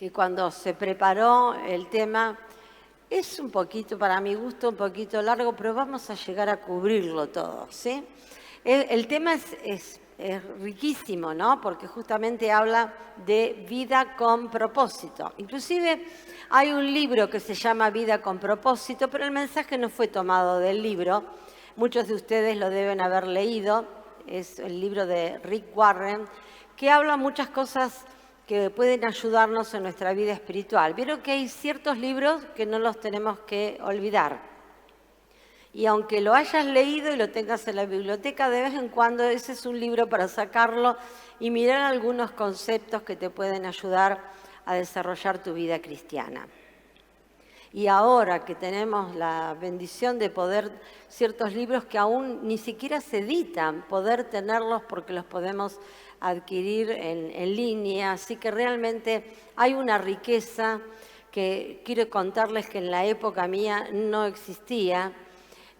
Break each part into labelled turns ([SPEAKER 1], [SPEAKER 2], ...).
[SPEAKER 1] que cuando se preparó el tema es un poquito, para mi gusto, un poquito largo, pero vamos a llegar a cubrirlo todo, ¿sí? El tema es riquísimo, ¿no? Porque justamente habla de vida con propósito. Inclusive hay un libro que se llama Vida con propósito, pero el mensaje no fue tomado del libro. Muchos de ustedes lo deben haber leído. Es el libro de Rick Warren, que habla muchas cosas que pueden ayudarnos en nuestra vida espiritual. Vieron que hay ciertos libros que no los tenemos que olvidar. Y aunque lo hayas leído y lo tengas en la biblioteca, de vez en cuando ese es un libro para sacarlo y mirar algunos conceptos que te pueden ayudar a desarrollar tu vida cristiana. Y ahora que tenemos la bendición de poder, ciertos libros que aún ni siquiera se editan, poder tenerlos porque los podemos adquirir en línea. Así que realmente hay una riqueza que quiero contarles que en la época mía no existía.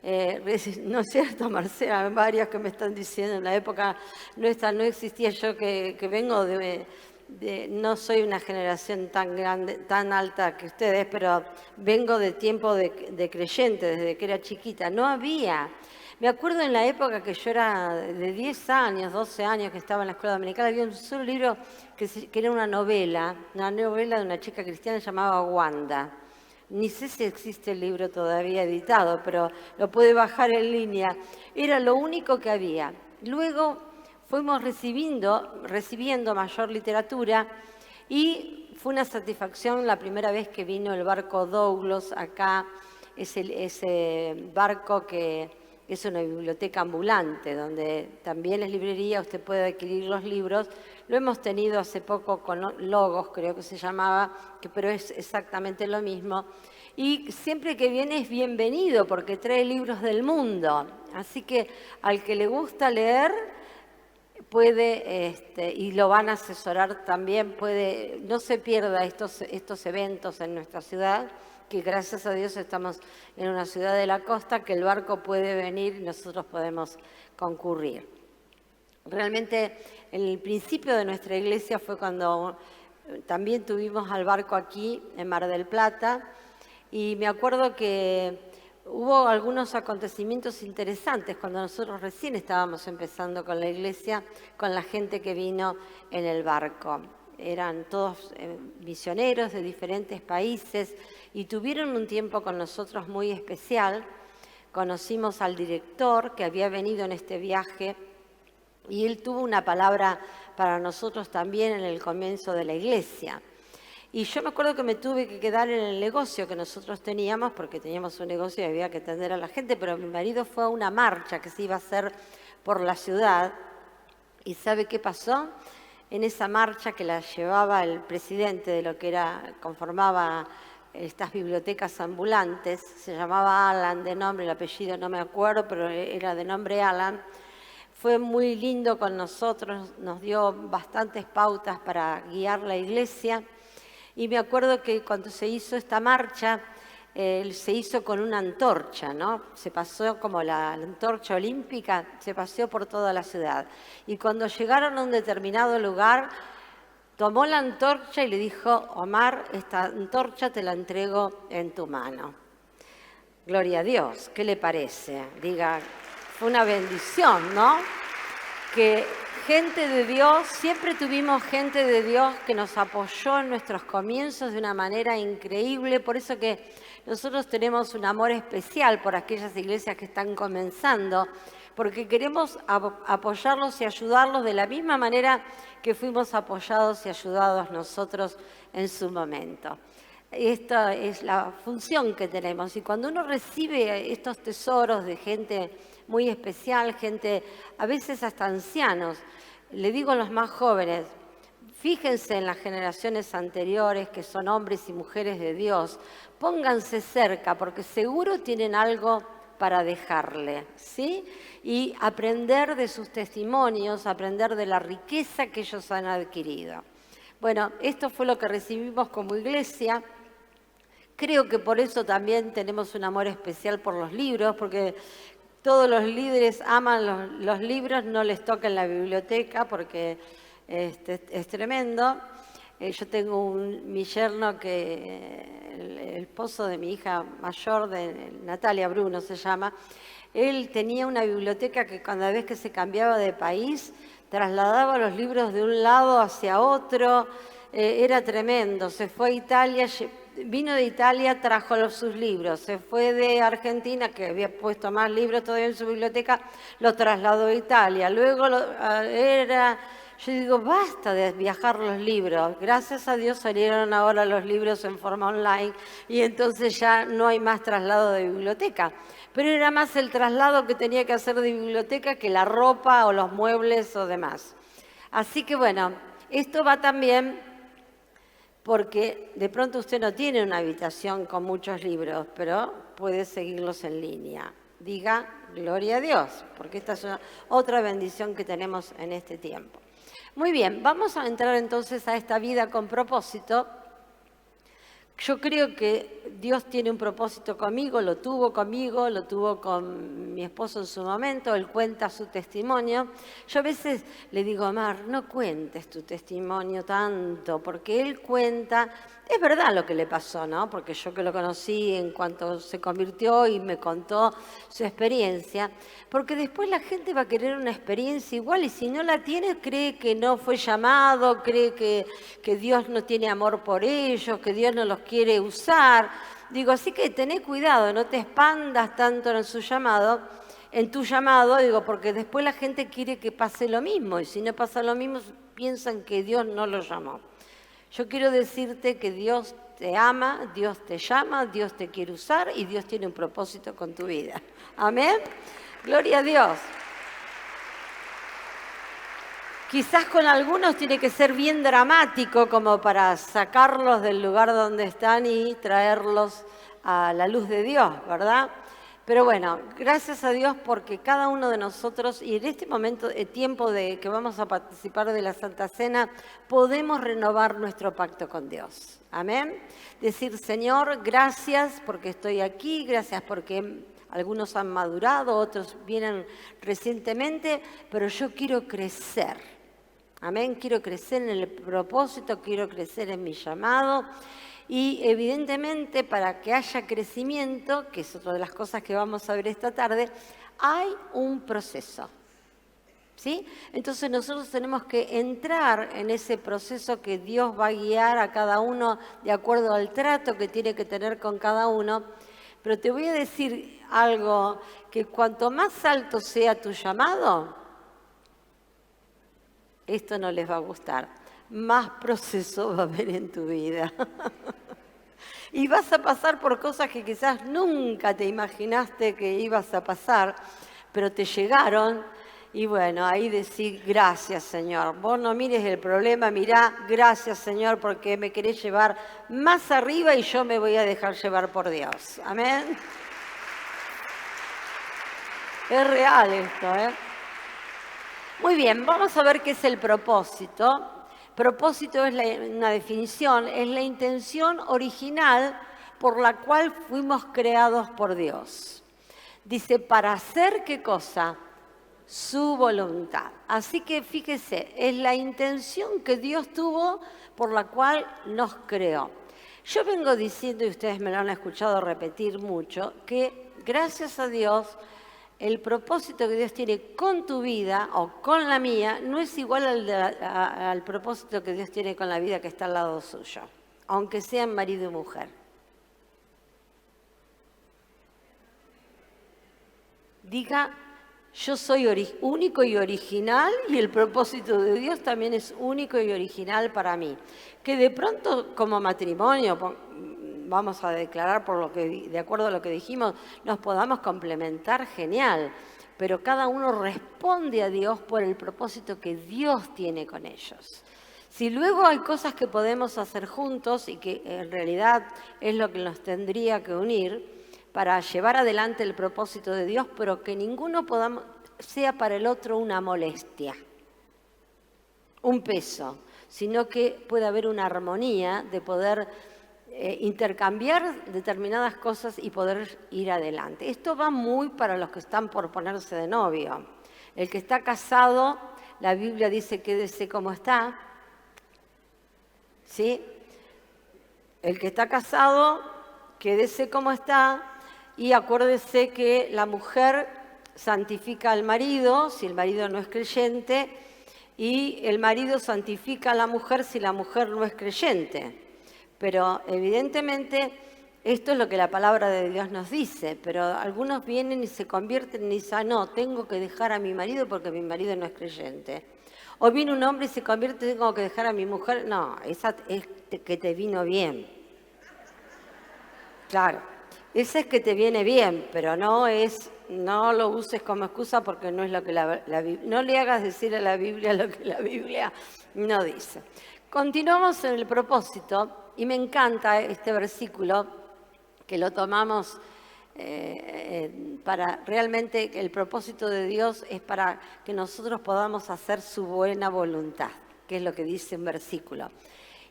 [SPEAKER 1] ¿No es cierto, Marcela? Varios que me están diciendo, en la época nuestra no existía. Yo que vengo no soy una generación tan grande, tan alta que ustedes, pero vengo de tiempo de creyente, desde que era chiquita. No había. Me acuerdo en la época que yo era de 10 años, 12 años, que estaba en la escuela dominical, había un solo libro que era una novela de una chica cristiana llamada Wanda. Ni sé si existe el libro todavía editado, pero lo puede bajar en línea. Era lo único que había. Luego fuimos recibiendo mayor literatura y fue una satisfacción la primera vez que vino el barco Douglas acá, ese barco que es una biblioteca ambulante, donde también es librería, usted puede adquirir los libros. Lo hemos tenido hace poco con Logos, creo que se llamaba, pero es exactamente lo mismo. Y siempre que viene es bienvenido porque trae libros del mundo. Así que al que le gusta leer puede, y lo van a asesorar también, no se pierda estos eventos en nuestra ciudad, que gracias a Dios estamos en una ciudad de la costa, que el barco puede venir y nosotros podemos concurrir. Realmente el principio de nuestra iglesia fue cuando también tuvimos al barco aquí en Mar del Plata, y me acuerdo que hubo algunos acontecimientos interesantes cuando nosotros recién estábamos empezando con la iglesia, con la gente que vino en el barco. Eran todos misioneros de diferentes países y tuvieron un tiempo con nosotros muy especial. Conocimos al director que había venido en este viaje y él tuvo una palabra para nosotros también en el comienzo de la iglesia. Y yo me acuerdo que me tuve que quedar en el negocio que nosotros teníamos, porque teníamos un negocio y había que atender a la gente, pero mi marido fue a una marcha que se iba a hacer por la ciudad. ¿Y sabe qué pasó? En esa marcha que la llevaba el presidente de lo que conformaba estas bibliotecas ambulantes, se llamaba Alan de nombre, el apellido no me acuerdo, pero era de nombre Alan. Fue muy lindo con nosotros, nos dio bastantes pautas para guiar la iglesia. Y me acuerdo que cuando se hizo esta marcha, se hizo con una antorcha, ¿no? Se pasó como la antorcha olímpica, se paseó por toda la ciudad. Y cuando llegaron a un determinado lugar, tomó la antorcha y le dijo: Omar, esta antorcha te la entrego en tu mano. Gloria a Dios, ¿qué le parece? Diga, fue una bendición, ¿no? Que gente de Dios, siempre tuvimos gente de Dios que nos apoyó en nuestros comienzos de una manera increíble. Por eso que nosotros tenemos un amor especial por aquellas iglesias que están comenzando, porque queremos apoyarlos y ayudarlos de la misma manera que fuimos apoyados y ayudados nosotros en su momento. Esta es la función que tenemos. Y cuando uno recibe estos tesoros de gente muy especial, gente a veces hasta ancianos, le digo a los más jóvenes, fíjense en las generaciones anteriores que son hombres y mujeres de Dios, pónganse cerca porque seguro tienen algo para dejarle, ¿sí? Y aprender de sus testimonios, aprender de la riqueza que ellos han adquirido. Bueno, esto fue lo que recibimos como iglesia. Creo que por eso también tenemos un amor especial por los libros, porque todos los líderes aman los libros, no les toca en la biblioteca porque es tremendo. Yo tengo mi yerno el esposo de mi hija mayor, de Natalia Bruno se llama, él tenía una biblioteca que cada vez que se cambiaba de país, trasladaba los libros de un lado hacia otro, era tremendo. Se fue a Italia, vino de Italia, trajo sus libros. Se fue de Argentina, que había puesto más libros todavía en su biblioteca, lo trasladó a Italia. Luego yo digo, basta de viajar los libros. Gracias a Dios salieron ahora los libros en forma online y entonces ya no hay más traslado de biblioteca. Pero era más el traslado que tenía que hacer de biblioteca que la ropa o los muebles o demás. Así que bueno, esto va también porque de pronto usted no tiene una habitación con muchos libros, pero puede seguirlos en línea. Diga, gloria a Dios, porque esta es otra bendición que tenemos en este tiempo. Muy bien, vamos a entrar entonces a esta vida con propósito. Yo creo que Dios tiene un propósito conmigo, lo tuvo con mi esposo en su momento, él cuenta su testimonio. Yo a veces le digo, Mar, no cuentes tu testimonio tanto, porque él cuenta, es verdad lo que le pasó, ¿no? Porque yo que lo conocí en cuanto se convirtió y me contó su experiencia, porque después la gente va a querer una experiencia igual y si no la tiene, cree que no fue llamado, cree que Dios no tiene amor por ellos, que Dios no los quiere usar. Digo, así que tené cuidado, no te expandas tanto en tu llamado, digo, porque después la gente quiere que pase lo mismo y si no pasa lo mismo piensan que Dios no lo llamó. Yo quiero decirte que Dios te ama, Dios te llama, Dios te quiere usar y Dios tiene un propósito con tu vida. Amén. Gloria a Dios. Quizás con algunos tiene que ser bien dramático como para sacarlos del lugar donde están y traerlos a la luz de Dios, ¿verdad? Pero bueno, gracias a Dios porque cada uno de nosotros, y en este momento, el tiempo de que vamos a participar de la Santa Cena, podemos renovar nuestro pacto con Dios. Amén. Decir, Señor, gracias porque estoy aquí, gracias porque algunos han madurado, otros vienen recientemente, pero yo quiero crecer. Amén, quiero crecer en el propósito, quiero crecer en mi llamado. Y evidentemente para que haya crecimiento, que es otra de las cosas que vamos a ver esta tarde, hay un proceso. ¿Sí? Entonces nosotros tenemos que entrar en ese proceso que Dios va a guiar a cada uno de acuerdo al trato que tiene que tener con cada uno. Pero te voy a decir algo, que cuanto más alto sea tu llamado, esto no les va a gustar, más proceso va a haber en tu vida. Y vas a pasar por cosas que quizás nunca te imaginaste que ibas a pasar, pero te llegaron. Y bueno, ahí decís, gracias Señor. Vos no mires el problema, mirá, gracias Señor, porque me querés llevar más arriba y yo me voy a dejar llevar por Dios. Amén. Es real esto, ¿eh? Muy bien, vamos a ver qué es el propósito. Propósito es una definición, es la intención original por la cual fuimos creados por Dios. Dice, ¿para hacer qué cosa? Su voluntad. Así que fíjese, es la intención que Dios tuvo por la cual nos creó. Yo vengo diciendo, y ustedes me lo han escuchado repetir mucho, que gracias a Dios, el propósito que Dios tiene con tu vida o con la mía no es igual al propósito que Dios tiene con la vida que está al lado suyo, aunque sean marido y mujer. Diga, yo soy único y original y el propósito de Dios también es único y original para mí. Que de pronto como matrimonio, vamos a declarar de acuerdo a lo que dijimos, nos podamos complementar, genial. Pero cada uno responde a Dios por el propósito que Dios tiene con ellos. Si luego hay cosas que podemos hacer juntos y que en realidad es lo que nos tendría que unir para llevar adelante el propósito de Dios, pero que ninguno sea para el otro una molestia, un peso, sino que pueda haber una armonía de poder intercambiar determinadas cosas y poder ir adelante. Esto va muy para los que están por ponerse de novio. El que está casado, la Biblia dice quédese como está. ¿sí? El que está casado, quédese como está y acuérdese que la mujer santifica al marido, si el marido no es creyente, y el marido santifica a la mujer si la mujer no es creyente. Pero evidentemente esto es lo que la palabra de Dios nos dice, pero algunos vienen y se convierten y dicen, no, tengo que dejar a mi marido porque mi marido no es creyente. O viene un hombre y se convierte y tengo que dejar a mi mujer. No, esa es que te vino bien. Claro, esa es que te viene bien, pero no lo uses como excusa porque no es lo que no le hagas decir a la Biblia lo que la Biblia no dice. Continuamos en el propósito y me encanta este versículo que lo tomamos para realmente el propósito de Dios es para que nosotros podamos hacer su buena voluntad, que es lo que dice un versículo.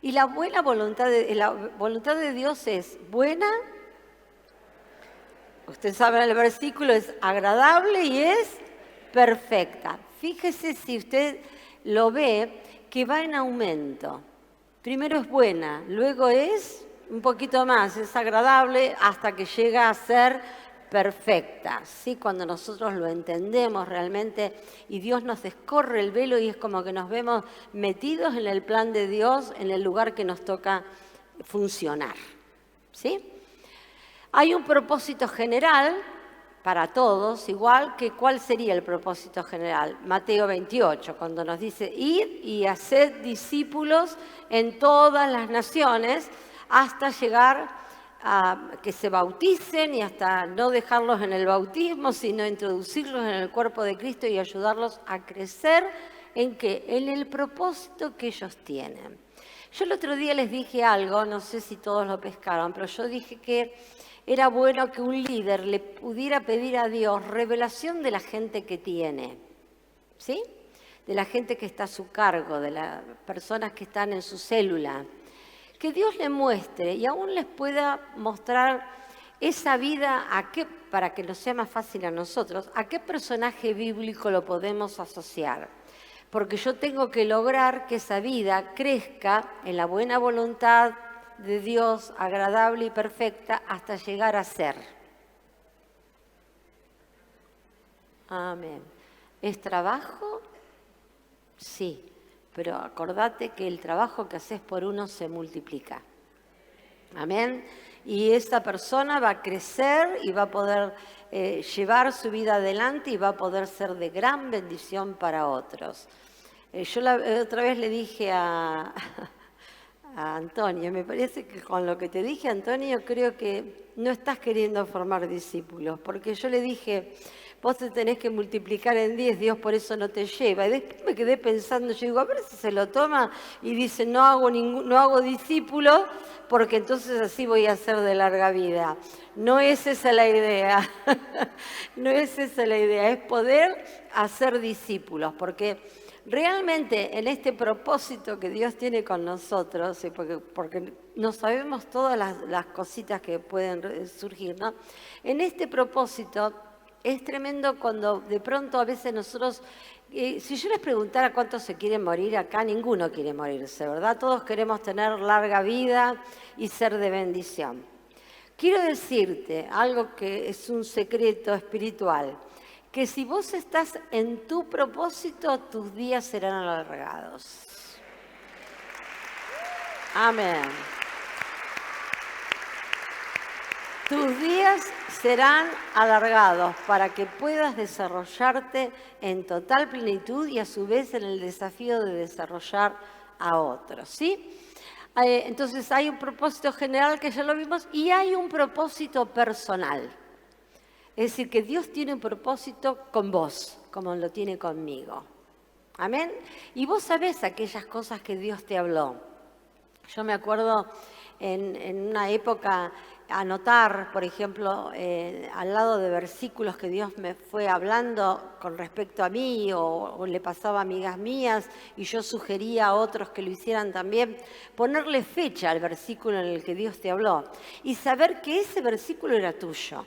[SPEAKER 1] Y la voluntad de Dios es buena, usted sabe el versículo, es agradable y es perfecta. Fíjese si usted lo ve que va en aumento. Primero es buena, luego es un poquito más, es agradable hasta que llega a ser perfecta, ¿sí? Cuando nosotros lo entendemos realmente y Dios nos escorre el velo y es como que nos vemos metidos en el plan de Dios, en el lugar que nos toca funcionar, ¿sí? Hay un propósito general para todos, igual que ¿cuál sería el propósito general? Mateo 28, cuando nos dice, id y haced discípulos en todas las naciones, hasta llegar a que se bauticen y hasta no dejarlos en el bautismo, sino introducirlos en el cuerpo de Cristo y ayudarlos a crecer ¿en qué? En el propósito que ellos tienen. Yo el otro día les dije algo, no sé si todos lo pescaron, pero yo dije que era bueno que un líder le pudiera pedir a Dios revelación de la gente que tiene, ¿sí? De la gente que está a su cargo, de las personas que están en su célula. Que Dios le muestre y aún les pueda mostrar esa vida para que nos sea más fácil a nosotros, a qué personaje bíblico lo podemos asociar. Porque yo tengo que lograr que esa vida crezca en la buena voluntad de Dios, agradable y perfecta, hasta llegar a ser. Amén. ¿Es trabajo? Sí. Pero acordate que el trabajo que haces por uno se multiplica. Amén. Y esta persona va a crecer y va a poder llevar su vida adelante y va a poder ser de gran bendición para otros. Yo otra vez le dije a Antonio, me parece que con lo que te dije, Antonio, creo que no estás queriendo formar discípulos, porque yo le dije, vos te tenés que multiplicar en 10, Dios por eso no te lleva. Y después me quedé pensando, yo digo, a ver si se lo toma y dice, no hago discípulos, porque entonces así voy a ser de larga vida. No es esa la idea, no es esa la idea, es poder hacer discípulos, porque realmente en este propósito que Dios tiene con nosotros, porque no sabemos todas las cositas que pueden surgir, ¿no? En este propósito es tremendo cuando de pronto a veces nosotros, si yo les preguntara cuántos se quieren morir acá, ninguno quiere morirse, ¿verdad? Todos queremos tener larga vida y ser de bendición. Quiero decirte algo que es un secreto espiritual, que si vos estás en tu propósito, tus días serán alargados. Amén. Tus días serán alargados para que puedas desarrollarte en total plenitud y a su vez en el desafío de desarrollar a otros, ¿sí? Entonces hay un propósito general que ya lo vimos y hay un propósito personal. Es decir, que Dios tiene un propósito con vos, como lo tiene conmigo. Amén. Y vos sabés aquellas cosas que Dios te habló. Yo me acuerdo en una época anotar, por ejemplo, al lado de versículos que Dios me fue hablando con respecto a mí o le pasaba a amigas mías y yo sugería a otros que lo hicieran también, ponerle fecha al versículo en el que Dios te habló y saber que ese versículo era tuyo,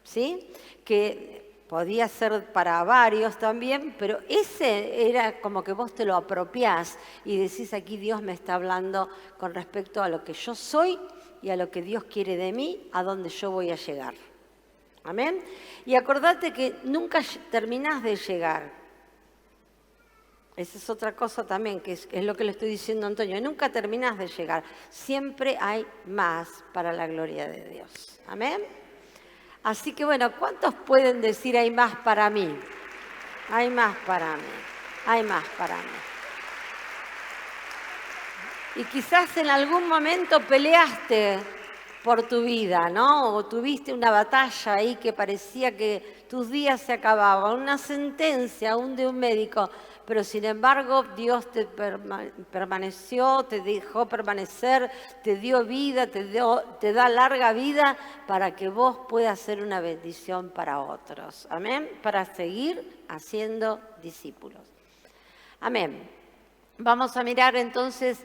[SPEAKER 1] ¿sí? Que podía ser para varios también, pero ese era como que vos te lo apropiás y decís, aquí Dios me está hablando con respecto a lo que yo soy y a lo que Dios quiere de mí, a dónde yo voy a llegar. Amén. Y acordate que nunca terminás de llegar. Esa es otra cosa también, que es lo que le estoy diciendo a Antonio. Nunca terminás de llegar. Siempre hay más para la gloria de Dios. Amén. Así que bueno, ¿cuántos pueden decir hay más para mí? Hay más para mí. Hay más para mí. Y quizás en algún momento peleaste por tu vida, ¿no? O tuviste una batalla ahí que parecía que tus días se acababan, una sentencia aún de un médico, pero sin embargo Dios te permaneció, te dejó permanecer, te dio vida, te da larga vida para que vos puedas ser una bendición para otros. Amén. Para seguir haciendo discípulos. Amén. Vamos a mirar entonces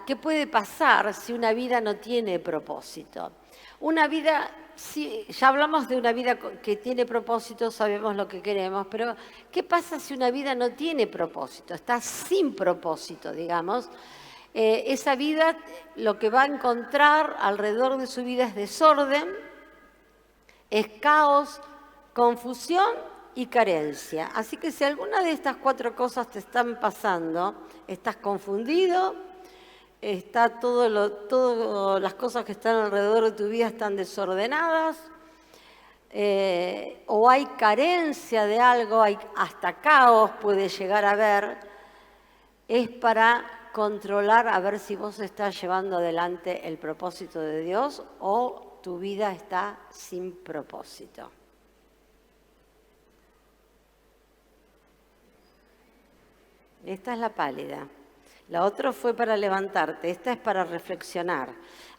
[SPEAKER 1] ¿qué puede pasar si una vida no tiene propósito? Una vida, sí, ya hablamos de una vida que tiene propósito, sabemos lo que queremos, pero ¿qué pasa si una vida no tiene propósito? Está sin propósito, digamos. Esa vida lo que va a encontrar alrededor de su vida es desorden, es caos, confusión y carencia. Así que si alguna de estas 4 cosas te están pasando, estás confundido, todas las cosas que están alrededor de tu vida están desordenadas, o hay carencia de algo, hay hasta caos puede llegar a haber, es para controlar a ver si vos estás llevando adelante el propósito de Dios o tu vida está sin propósito. Esta es la pálida. La otra fue para levantarte, esta es para reflexionar.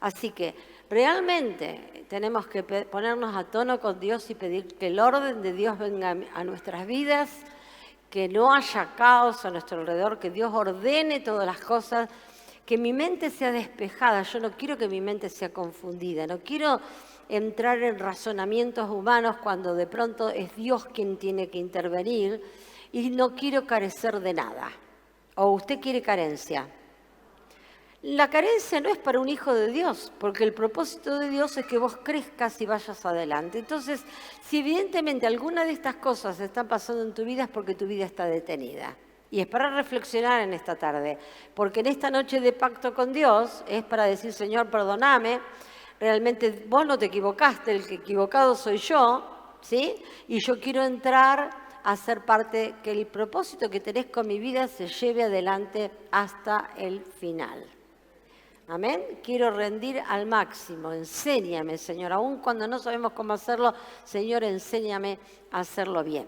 [SPEAKER 1] Así que realmente tenemos que ponernos a tono con Dios y pedir que el orden de Dios venga a nuestras vidas, que no haya caos a nuestro alrededor, que Dios ordene todas las cosas, que mi mente sea despejada. Yo no quiero que mi mente sea confundida, no quiero entrar en razonamientos humanos cuando de pronto es Dios quien tiene que intervenir y no quiero carecer de nada. ¿O usted quiere carencia? La carencia no es para un hijo de Dios, porque el propósito de Dios es que vos crezcas y vayas adelante. Entonces, si evidentemente alguna de estas cosas están pasando en tu vida es porque tu vida está detenida. Y es para reflexionar en esta tarde, porque en esta noche de pacto con Dios es para decir, Señor, perdóname, realmente vos no te equivocaste, el que equivocado soy yo, ¿sí? Y yo quiero entrar a ser parte, que el propósito que tenés con mi vida se lleve adelante hasta el final. Amén. Quiero rendir al máximo. Enséñame, Señor. Aun cuando no sabemos cómo hacerlo, Señor, enséñame a hacerlo bien.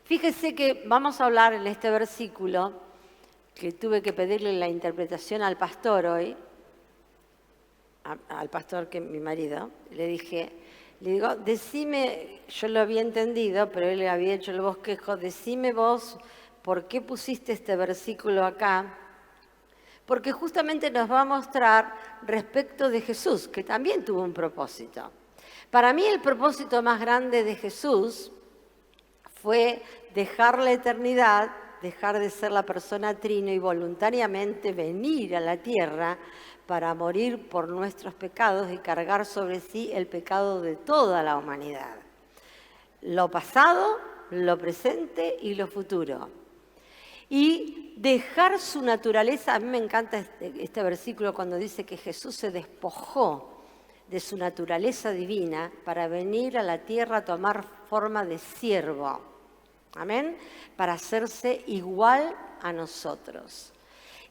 [SPEAKER 1] Fíjese que vamos a hablar en este versículo, que tuve que pedirle la interpretación al pastor hoy, al pastor que es mi marido, le digo, decime, yo lo había entendido, pero él le había hecho el bosquejo, decime vos por qué pusiste este versículo acá, porque justamente nos va a mostrar respecto de Jesús, que también tuvo un propósito. Para mí el propósito más grande de Jesús fue dejar la eternidad, dejar de ser la persona trino y voluntariamente venir a la tierra para morir por nuestros pecados y cargar sobre sí el pecado de toda la humanidad. Lo pasado, lo presente y lo futuro. Y dejar su naturaleza, a mí me encanta este versículo cuando dice que Jesús se despojó de su naturaleza divina para venir a la tierra a tomar forma de siervo. Amén. Para hacerse igual a nosotros.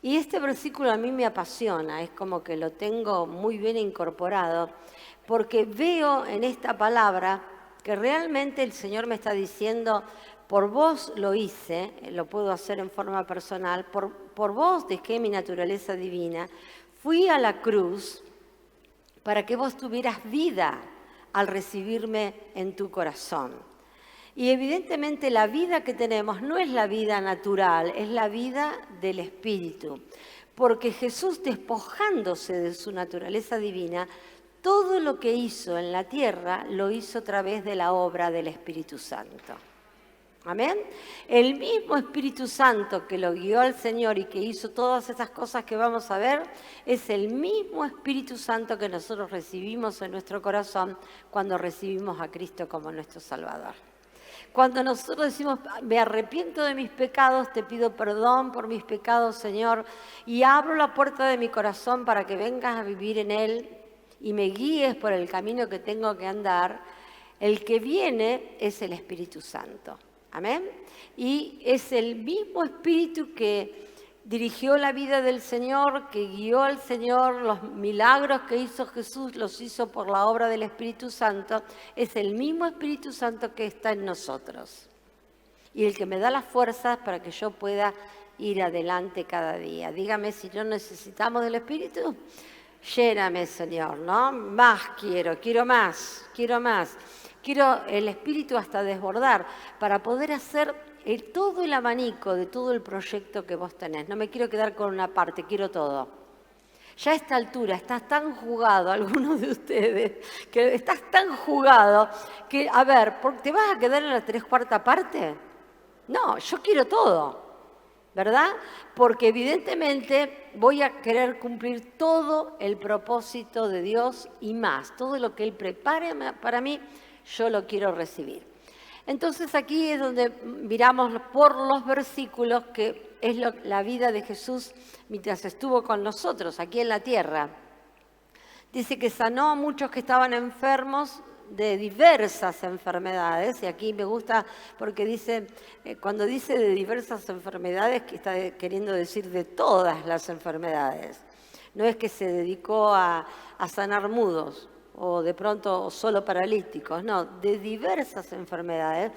[SPEAKER 1] Y este versículo a mí me apasiona, es como que lo tengo muy bien incorporado, porque veo en esta palabra que realmente el Señor me está diciendo, por vos lo hice, lo puedo hacer en forma personal, por vos dejé mi naturaleza divina, fui a la cruz para que vos tuvieras vida al recibirme en tu corazón. Y evidentemente la vida que tenemos no es la vida natural, es la vida del Espíritu. Porque Jesús, despojándose de su naturaleza divina, todo lo que hizo en la tierra lo hizo a través de la obra del Espíritu Santo. Amén. El mismo Espíritu Santo que lo guió al Señor y que hizo todas estas cosas que vamos a ver, es el mismo Espíritu Santo que nosotros recibimos en nuestro corazón cuando recibimos a Cristo como nuestro Salvador. Cuando nosotros decimos, me arrepiento de mis pecados, te pido perdón por mis pecados, Señor, y abro la puerta de mi corazón para que vengas a vivir en él y me guíes por el camino que tengo que andar, el que viene es el Espíritu Santo. Amén. Y es el mismo Espíritu que dirigió la vida del Señor, que guió al Señor, los milagros que hizo Jesús los hizo por la obra del Espíritu Santo. Es el mismo Espíritu Santo que está en nosotros. Y el que me da las fuerzas para que yo pueda ir adelante cada día. Dígame si no necesitamos del Espíritu. Lléname, Señor, ¿no? Más quiero más. Quiero el Espíritu hasta desbordar para poder hacer todo el abanico de todo el proyecto que vos tenés. No me quiero quedar con una parte, quiero todo. Ya a esta altura estás tan jugado, algunos de ustedes, que estás tan jugado que, a ver, ¿te vas a quedar en la 3/4 parte? No, yo quiero todo, ¿verdad? Porque evidentemente voy a querer cumplir todo el propósito de Dios y más. Todo lo que Él prepare para mí, yo lo quiero recibir. Entonces aquí es donde miramos por los versículos que es la vida de Jesús mientras estuvo con nosotros aquí en la tierra. Dice que sanó a muchos que estaban enfermos de diversas enfermedades, y aquí me gusta porque dice, cuando dice de diversas enfermedades, que está queriendo decir de todas las enfermedades. No es que se dedicó a sanar mudos, o de pronto solo paralíticos, no, de diversas enfermedades.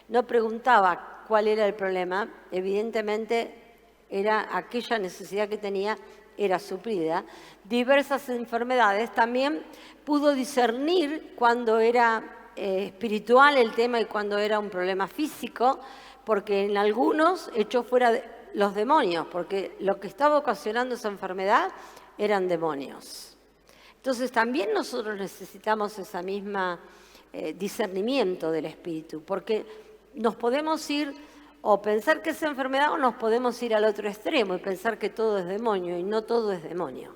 [SPEAKER 1] No preguntaba cuál era el problema, evidentemente era aquella necesidad que tenía, era suplida. Diversas enfermedades, también pudo discernir cuando era espiritual el tema y cuando era un problema físico, porque en algunos echó fuera los demonios, porque lo que estaba ocasionando esa enfermedad eran demonios. Entonces también nosotros necesitamos esa misma discernimiento del Espíritu, porque nos podemos ir o pensar que es enfermedad o nos podemos ir al otro extremo y pensar que todo es demonio, y no todo es demonio.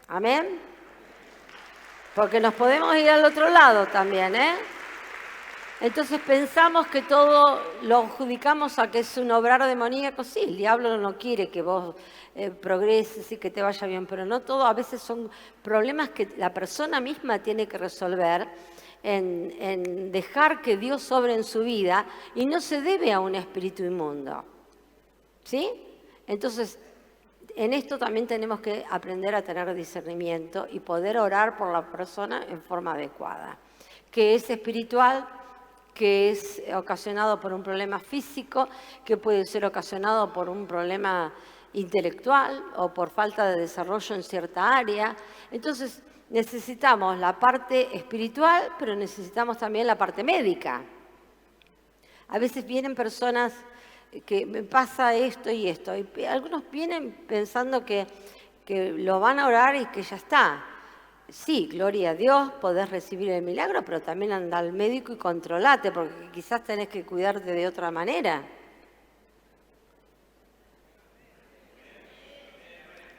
[SPEAKER 1] ¿Amén? Porque nos podemos ir al otro lado también, ¿eh? Entonces pensamos que todo lo adjudicamos a que es un obrar demoníaco. Sí, el diablo no quiere que vos progreses y que te vaya bien, pero no todo. A veces son problemas que la persona misma tiene que resolver en dejar que Dios obre en su vida, y no se debe a un espíritu inmundo. ¿Sí? Entonces, en esto también tenemos que aprender a tener discernimiento y poder orar por la persona en forma adecuada, que es espiritual, que es ocasionado por un problema físico, que puede ser ocasionado por un problema intelectual o por falta de desarrollo en cierta área. Entonces necesitamos la parte espiritual, pero necesitamos también la parte médica. A veces vienen personas que me pasa esto y esto, y algunos vienen pensando que lo van a orar y que ya está. Sí, gloria a Dios, podés recibir el milagro, pero también anda al médico y controlate, porque quizás tenés que cuidarte de otra manera.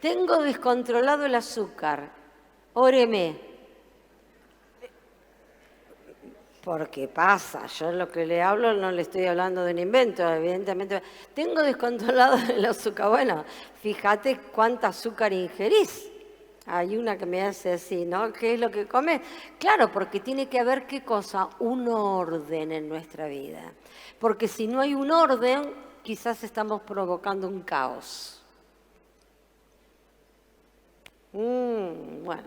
[SPEAKER 1] Tengo descontrolado el azúcar, óreme. Porque pasa, yo lo que le hablo no le estoy hablando de un invento, evidentemente. Tengo descontrolado el azúcar. Bueno, fíjate cuánta azúcar ingerís. Hay una que me hace así, ¿no? ¿Qué es lo que comes? Claro, porque tiene que haber, ¿qué cosa? Un orden en nuestra vida. Porque si no hay un orden, quizás estamos provocando un caos. Bueno,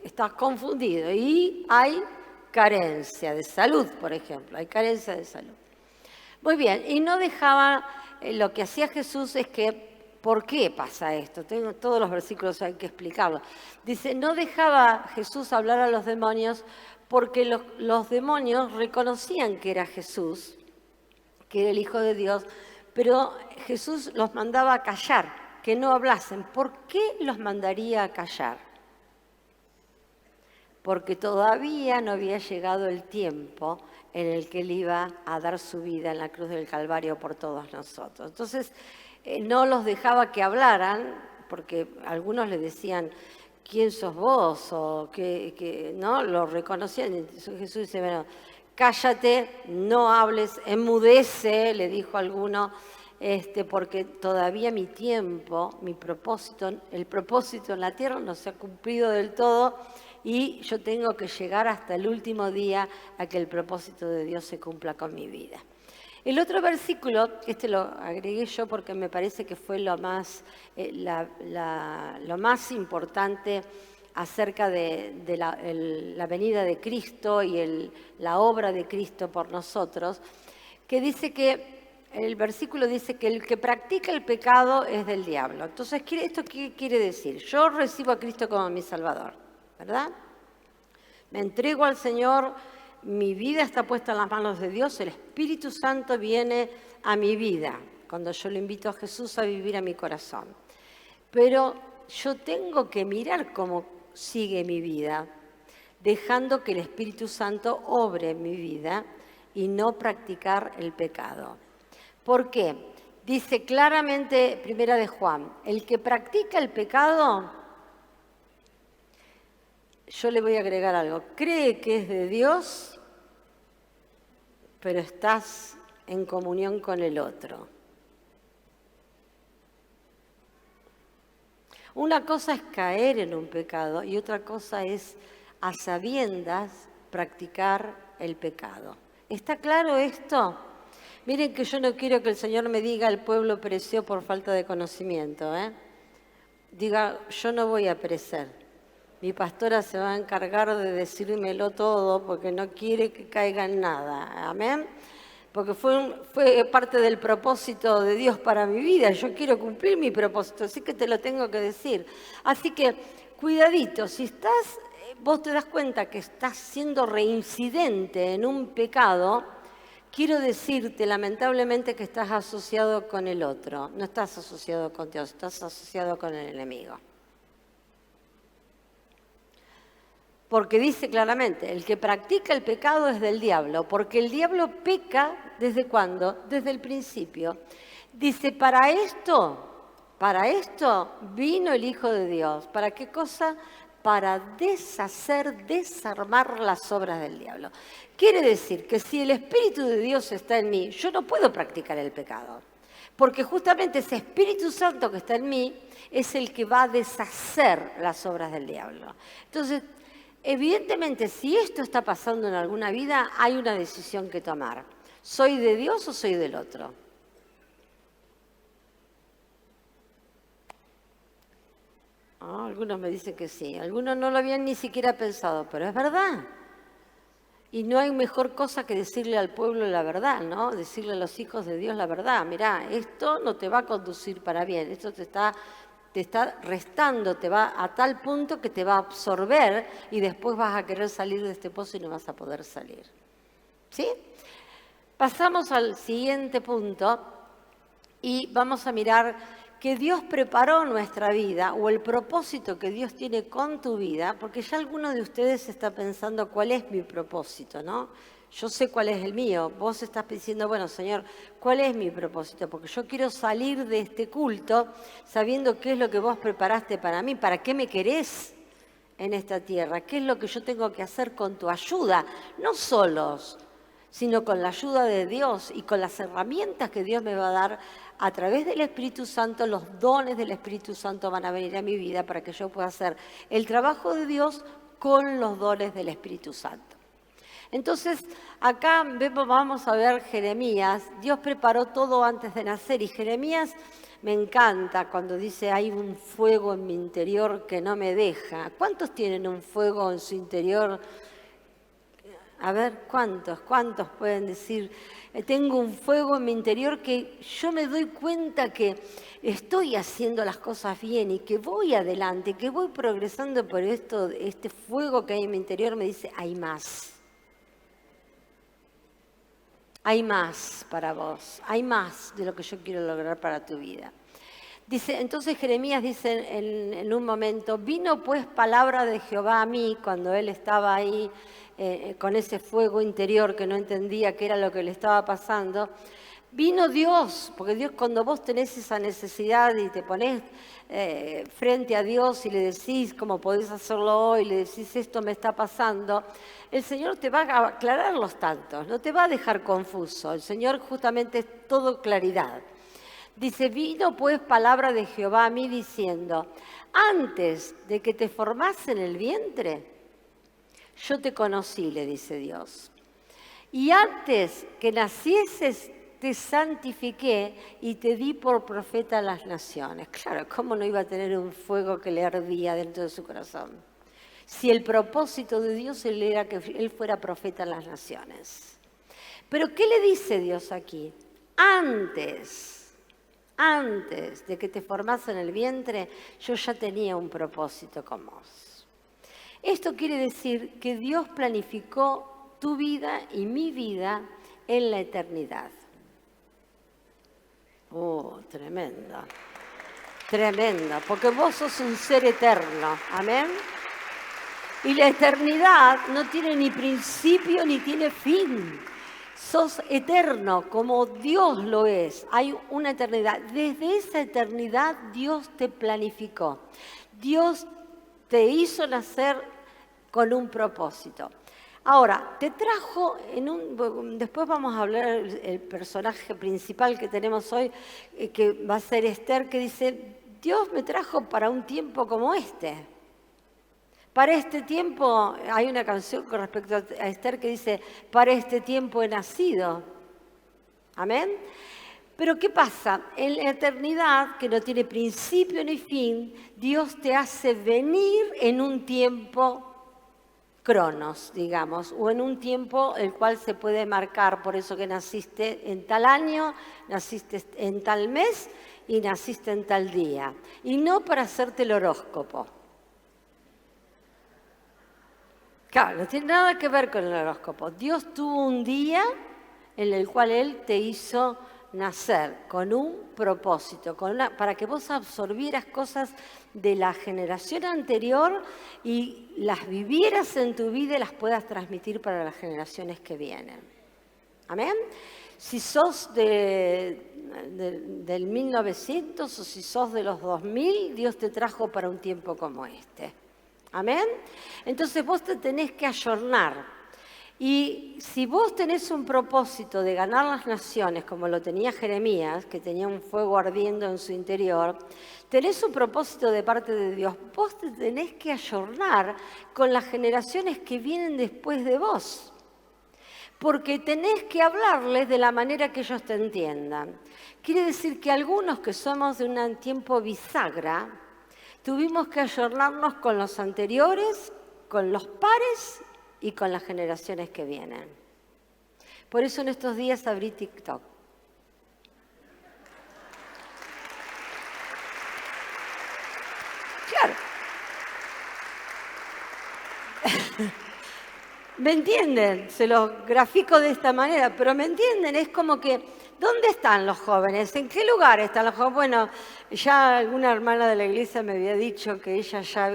[SPEAKER 1] estás confundido y hay carencia de salud, por ejemplo, hay carencia de salud. Muy bien, y no dejaba, lo que hacía Jesús es que, ¿por qué pasa esto? Tengo todos los versículos, hay que explicarlo. Dice, no dejaba Jesús hablar a los demonios porque los demonios reconocían que era Jesús, que era el Hijo de Dios, pero Jesús los mandaba a callar, que no hablasen. ¿Por qué los mandaría a callar? Porque todavía no había llegado el tiempo en el que Él iba a dar su vida en la cruz del Calvario por todos nosotros. Entonces, no los dejaba que hablaran, porque algunos le decían, ¿quién sos vos? O que no lo reconocían. Entonces Jesús dice, bueno, cállate, no hables, enmudece, le dijo a alguno, porque todavía mi tiempo, mi propósito, el propósito en la tierra no se ha cumplido del todo y yo tengo que llegar hasta el último día a que el propósito de Dios se cumpla con mi vida. El otro versículo, lo agregué yo porque me parece que fue lo más importante acerca de la venida de Cristo y la obra de Cristo por nosotros, que dice que, el versículo dice que el que practica el pecado es del diablo. Entonces, ¿esto qué quiere decir? Yo recibo a Cristo como mi Salvador, ¿verdad? Me entrego al Señor, mi vida está puesta en las manos de Dios, el Espíritu Santo viene a mi vida cuando yo le invito a Jesús a vivir a mi corazón. Pero yo tengo que mirar cómo sigue mi vida, dejando que el Espíritu Santo obre en mi vida y no practicar el pecado. ¿Por qué? Dice claramente, primera de Juan, el que practica el pecado, yo le voy a agregar algo, cree que es de Dios, pero estás en comunión con el otro. Una cosa es caer en un pecado y otra cosa es a sabiendas practicar el pecado. ¿Está claro esto? Miren que yo no quiero que el Señor me diga el pueblo pereció por falta de conocimiento. Diga, yo no voy a perecer. Mi pastora se va a encargar de decírmelo todo porque no quiere que caiga en nada. Amén. Porque fue parte del propósito de Dios para mi vida. Yo quiero cumplir mi propósito, así que te lo tengo que decir. Así que, cuidadito, si vos te das cuenta que estás siendo reincidente en un pecado, quiero decirte, lamentablemente, que estás asociado con el otro. No estás asociado con Dios, estás asociado con el enemigo. Porque dice claramente, el que practica el pecado es del diablo, porque el diablo peca, ¿desde cuándo? Desde el principio. Dice, para esto vino el Hijo de Dios. ¿Para qué cosa? Para desarmar las obras del diablo. Quiere decir que si el Espíritu de Dios está en mí, yo no puedo practicar el pecado. Porque justamente ese Espíritu Santo que está en mí es el que va a deshacer las obras del diablo. Entonces, evidentemente, si esto está pasando en alguna vida, hay una decisión que tomar. ¿Soy de Dios o soy del otro? Algunos me dicen que sí, algunos no lo habían ni siquiera pensado, pero es verdad. Y no hay mejor cosa que decirle al pueblo la verdad, ¿no? Decirle a los hijos de Dios la verdad. Mirá, esto no te va a conducir para bien, esto te está restando, te va a tal punto que te va a absorber y después vas a querer salir de este pozo y no vas a poder salir. ¿Sí? Pasamos al siguiente punto y vamos a mirar que Dios preparó nuestra vida o el propósito que Dios tiene con tu vida, porque ya alguno de ustedes está pensando cuál es mi propósito, ¿no? Yo sé cuál es el mío. Vos estás diciendo, bueno, Señor, ¿cuál es mi propósito? Porque yo quiero salir de este culto sabiendo qué es lo que vos preparaste para mí, para qué me querés en esta tierra, qué es lo que yo tengo que hacer con tu ayuda, no solos, sino con la ayuda de Dios y con las herramientas que Dios me va a dar a través del Espíritu Santo. Los dones del Espíritu Santo van a venir a mi vida para que yo pueda hacer el trabajo de Dios con los dones del Espíritu Santo. Entonces, acá vamos a ver Jeremías. Dios preparó todo antes de nacer y Jeremías me encanta cuando dice hay un fuego en mi interior que no me deja. ¿Cuántos tienen un fuego en su interior? A ver, ¿cuántos pueden decir? Tengo un fuego en mi interior que yo me doy cuenta que estoy haciendo las cosas bien y que voy adelante, que voy progresando por este fuego que hay en mi interior me dice, hay más. Hay más para vos, hay más de lo que yo quiero lograr para tu vida. Dice, entonces Jeremías dice en un momento, vino pues palabra de Jehová a mí cuando él estaba ahí con ese fuego interior que no entendía qué era lo que le estaba pasando. Vino Dios, porque Dios cuando vos tenés esa necesidad y te ponés frente a Dios y le decís cómo podés hacerlo hoy, le decís esto me está pasando, el Señor te va a aclarar los tantos, no te va a dejar confuso. El Señor justamente es todo claridad. Dice, vino pues palabra de Jehová a mí diciendo, antes de que te formase en el vientre, yo te conocí, le dice Dios. Y antes que nacieses, te santifiqué y te di por profeta a las naciones. Claro, ¿cómo no iba a tener un fuego que le ardía dentro de su corazón? Si el propósito de Dios era que él fuera profeta a las naciones. Pero ¿qué le dice Dios aquí? Antes de que te formase en el vientre, yo ya tenía un propósito con vos. Esto quiere decir que Dios planificó tu vida y mi vida en la eternidad. Oh, tremenda, tremenda, porque vos sos un ser eterno, amén. Y la eternidad no tiene ni principio ni tiene fin. Sos eterno como Dios lo es. Hay una eternidad. Desde esa eternidad Dios te planificó. Dios te hizo nacer con un propósito. Ahora, te trajo después vamos a hablar el personaje principal que tenemos hoy, que va a ser Esther, que dice, Dios me trajo para un tiempo como este. Para este tiempo, hay una canción con respecto a Esther que dice, para este tiempo he nacido. Amén. Pero ¿qué pasa? En la eternidad, que no tiene principio ni fin, Dios te hace venir en un tiempo cronos, digamos, o en un tiempo el cual se puede marcar, por eso que naciste en tal año, naciste en tal mes y naciste en tal día. Y no para hacerte el horóscopo. Claro, no tiene nada que ver con el horóscopo. Dios tuvo un día en el cual Él te hizo nacer con un propósito, para que vos absorbieras cosas de la generación anterior y las vivieras en tu vida y las puedas transmitir para las generaciones que vienen. ¿Amén? Si sos del 1900 o si sos de los 2000, Dios te trajo para un tiempo como este. ¿Amén? Entonces vos te tenés que ayornar. Y si vos tenés un propósito de ganar las naciones, como lo tenía Jeremías, que tenía un fuego ardiendo en su interior, tenés un propósito de parte de Dios, vos te tenés que ayornar con las generaciones que vienen después de vos. Porque tenés que hablarles de la manera que ellos te entiendan. Quiere decir que algunos que somos de un tiempo bisagra, tuvimos que ayornarnos con los anteriores, con los pares y con las generaciones que vienen. Por eso en estos días abrí TikTok. Claro. ¿Me entienden? Se los grafico de esta manera, pero ¿me entienden? Es como que, ¿dónde están los jóvenes? ¿En qué lugar están los jóvenes? Bueno, ya alguna hermana de la iglesia me había dicho que ella ya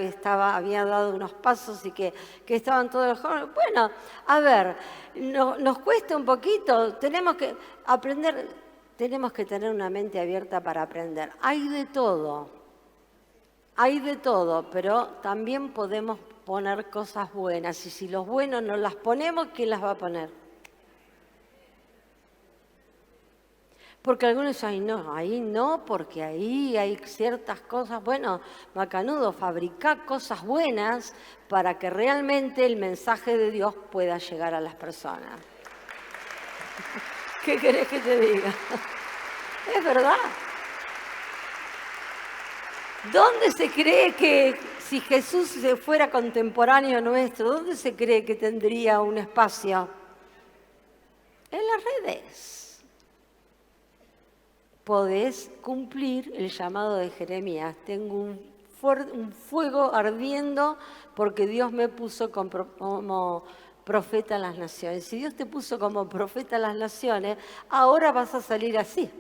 [SPEAKER 1] había dado unos pasos y que estaban todos los jóvenes. Bueno, a ver, nos cuesta un poquito, tenemos que aprender, tenemos que tener una mente abierta para aprender. Hay de todo, pero también podemos poner cosas buenas. Y si los buenos no las ponemos, ¿quién las va a poner? Porque algunos dicen, ahí no, porque ahí hay ciertas cosas. Bueno, macanudo, fabricar cosas buenas para que realmente el mensaje de Dios pueda llegar a las personas. ¿Qué querés que te diga? Es verdad. ¿Dónde se cree que si Jesús fuera contemporáneo nuestro, dónde se cree que tendría un espacio? En las redes. Podés cumplir el llamado de Jeremías. Tengo un fuego ardiendo porque Dios me puso como profeta a las naciones. Si Dios te puso como profeta a las naciones, ahora vas a salir así.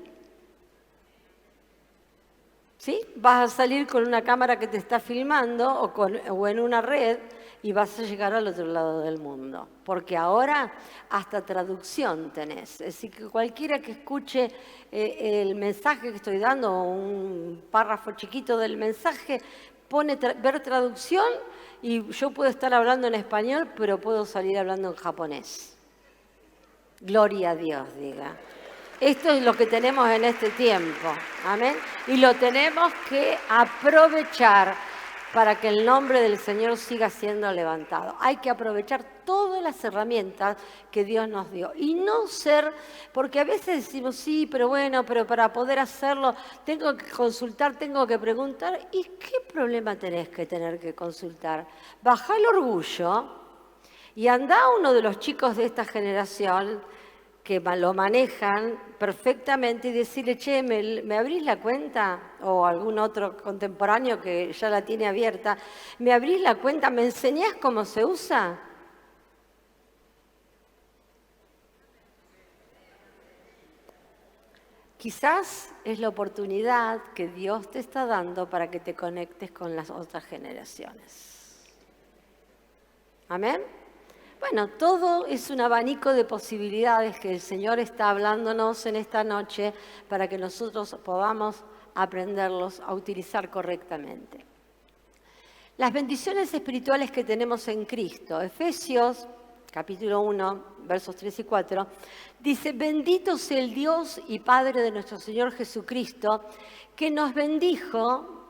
[SPEAKER 1] ¿sí? Vas a salir con una cámara que te está filmando o en una red y vas a llegar al otro lado del mundo. Porque ahora hasta traducción tenés. Es decir, que cualquiera que escuche el mensaje que estoy dando, o un párrafo chiquito del mensaje, pone ver traducción y yo puedo estar hablando en español, pero puedo salir hablando en japonés. Gloria a Dios, diga. Esto es lo que tenemos en este tiempo. Amén. Y lo tenemos que aprovechar para que el nombre del Señor siga siendo levantado. Hay que aprovechar todas las herramientas que Dios nos dio. Y no ser, porque a veces decimos, sí, pero bueno, pero para poder hacerlo tengo que consultar, tengo que preguntar. ¿Y qué problema tenés que tener que consultar? Bajá el orgullo y andá a uno de los chicos de esta generación que lo manejan perfectamente y decirle, che, ¿me abrís la cuenta? O algún otro contemporáneo que ya la tiene abierta, ¿me abrís la cuenta? ¿Me enseñás cómo se usa? Quizás es la oportunidad que Dios te está dando para que te conectes con las otras generaciones. ¿Amén? Bueno, todo es un abanico de posibilidades que el Señor está hablándonos en esta noche para que nosotros podamos aprenderlos a utilizar correctamente. Las bendiciones espirituales que tenemos en Cristo. Efesios, capítulo 1, versos 3 y 4, dice, bendito sea el Dios y Padre de nuestro Señor Jesucristo, que nos bendijo,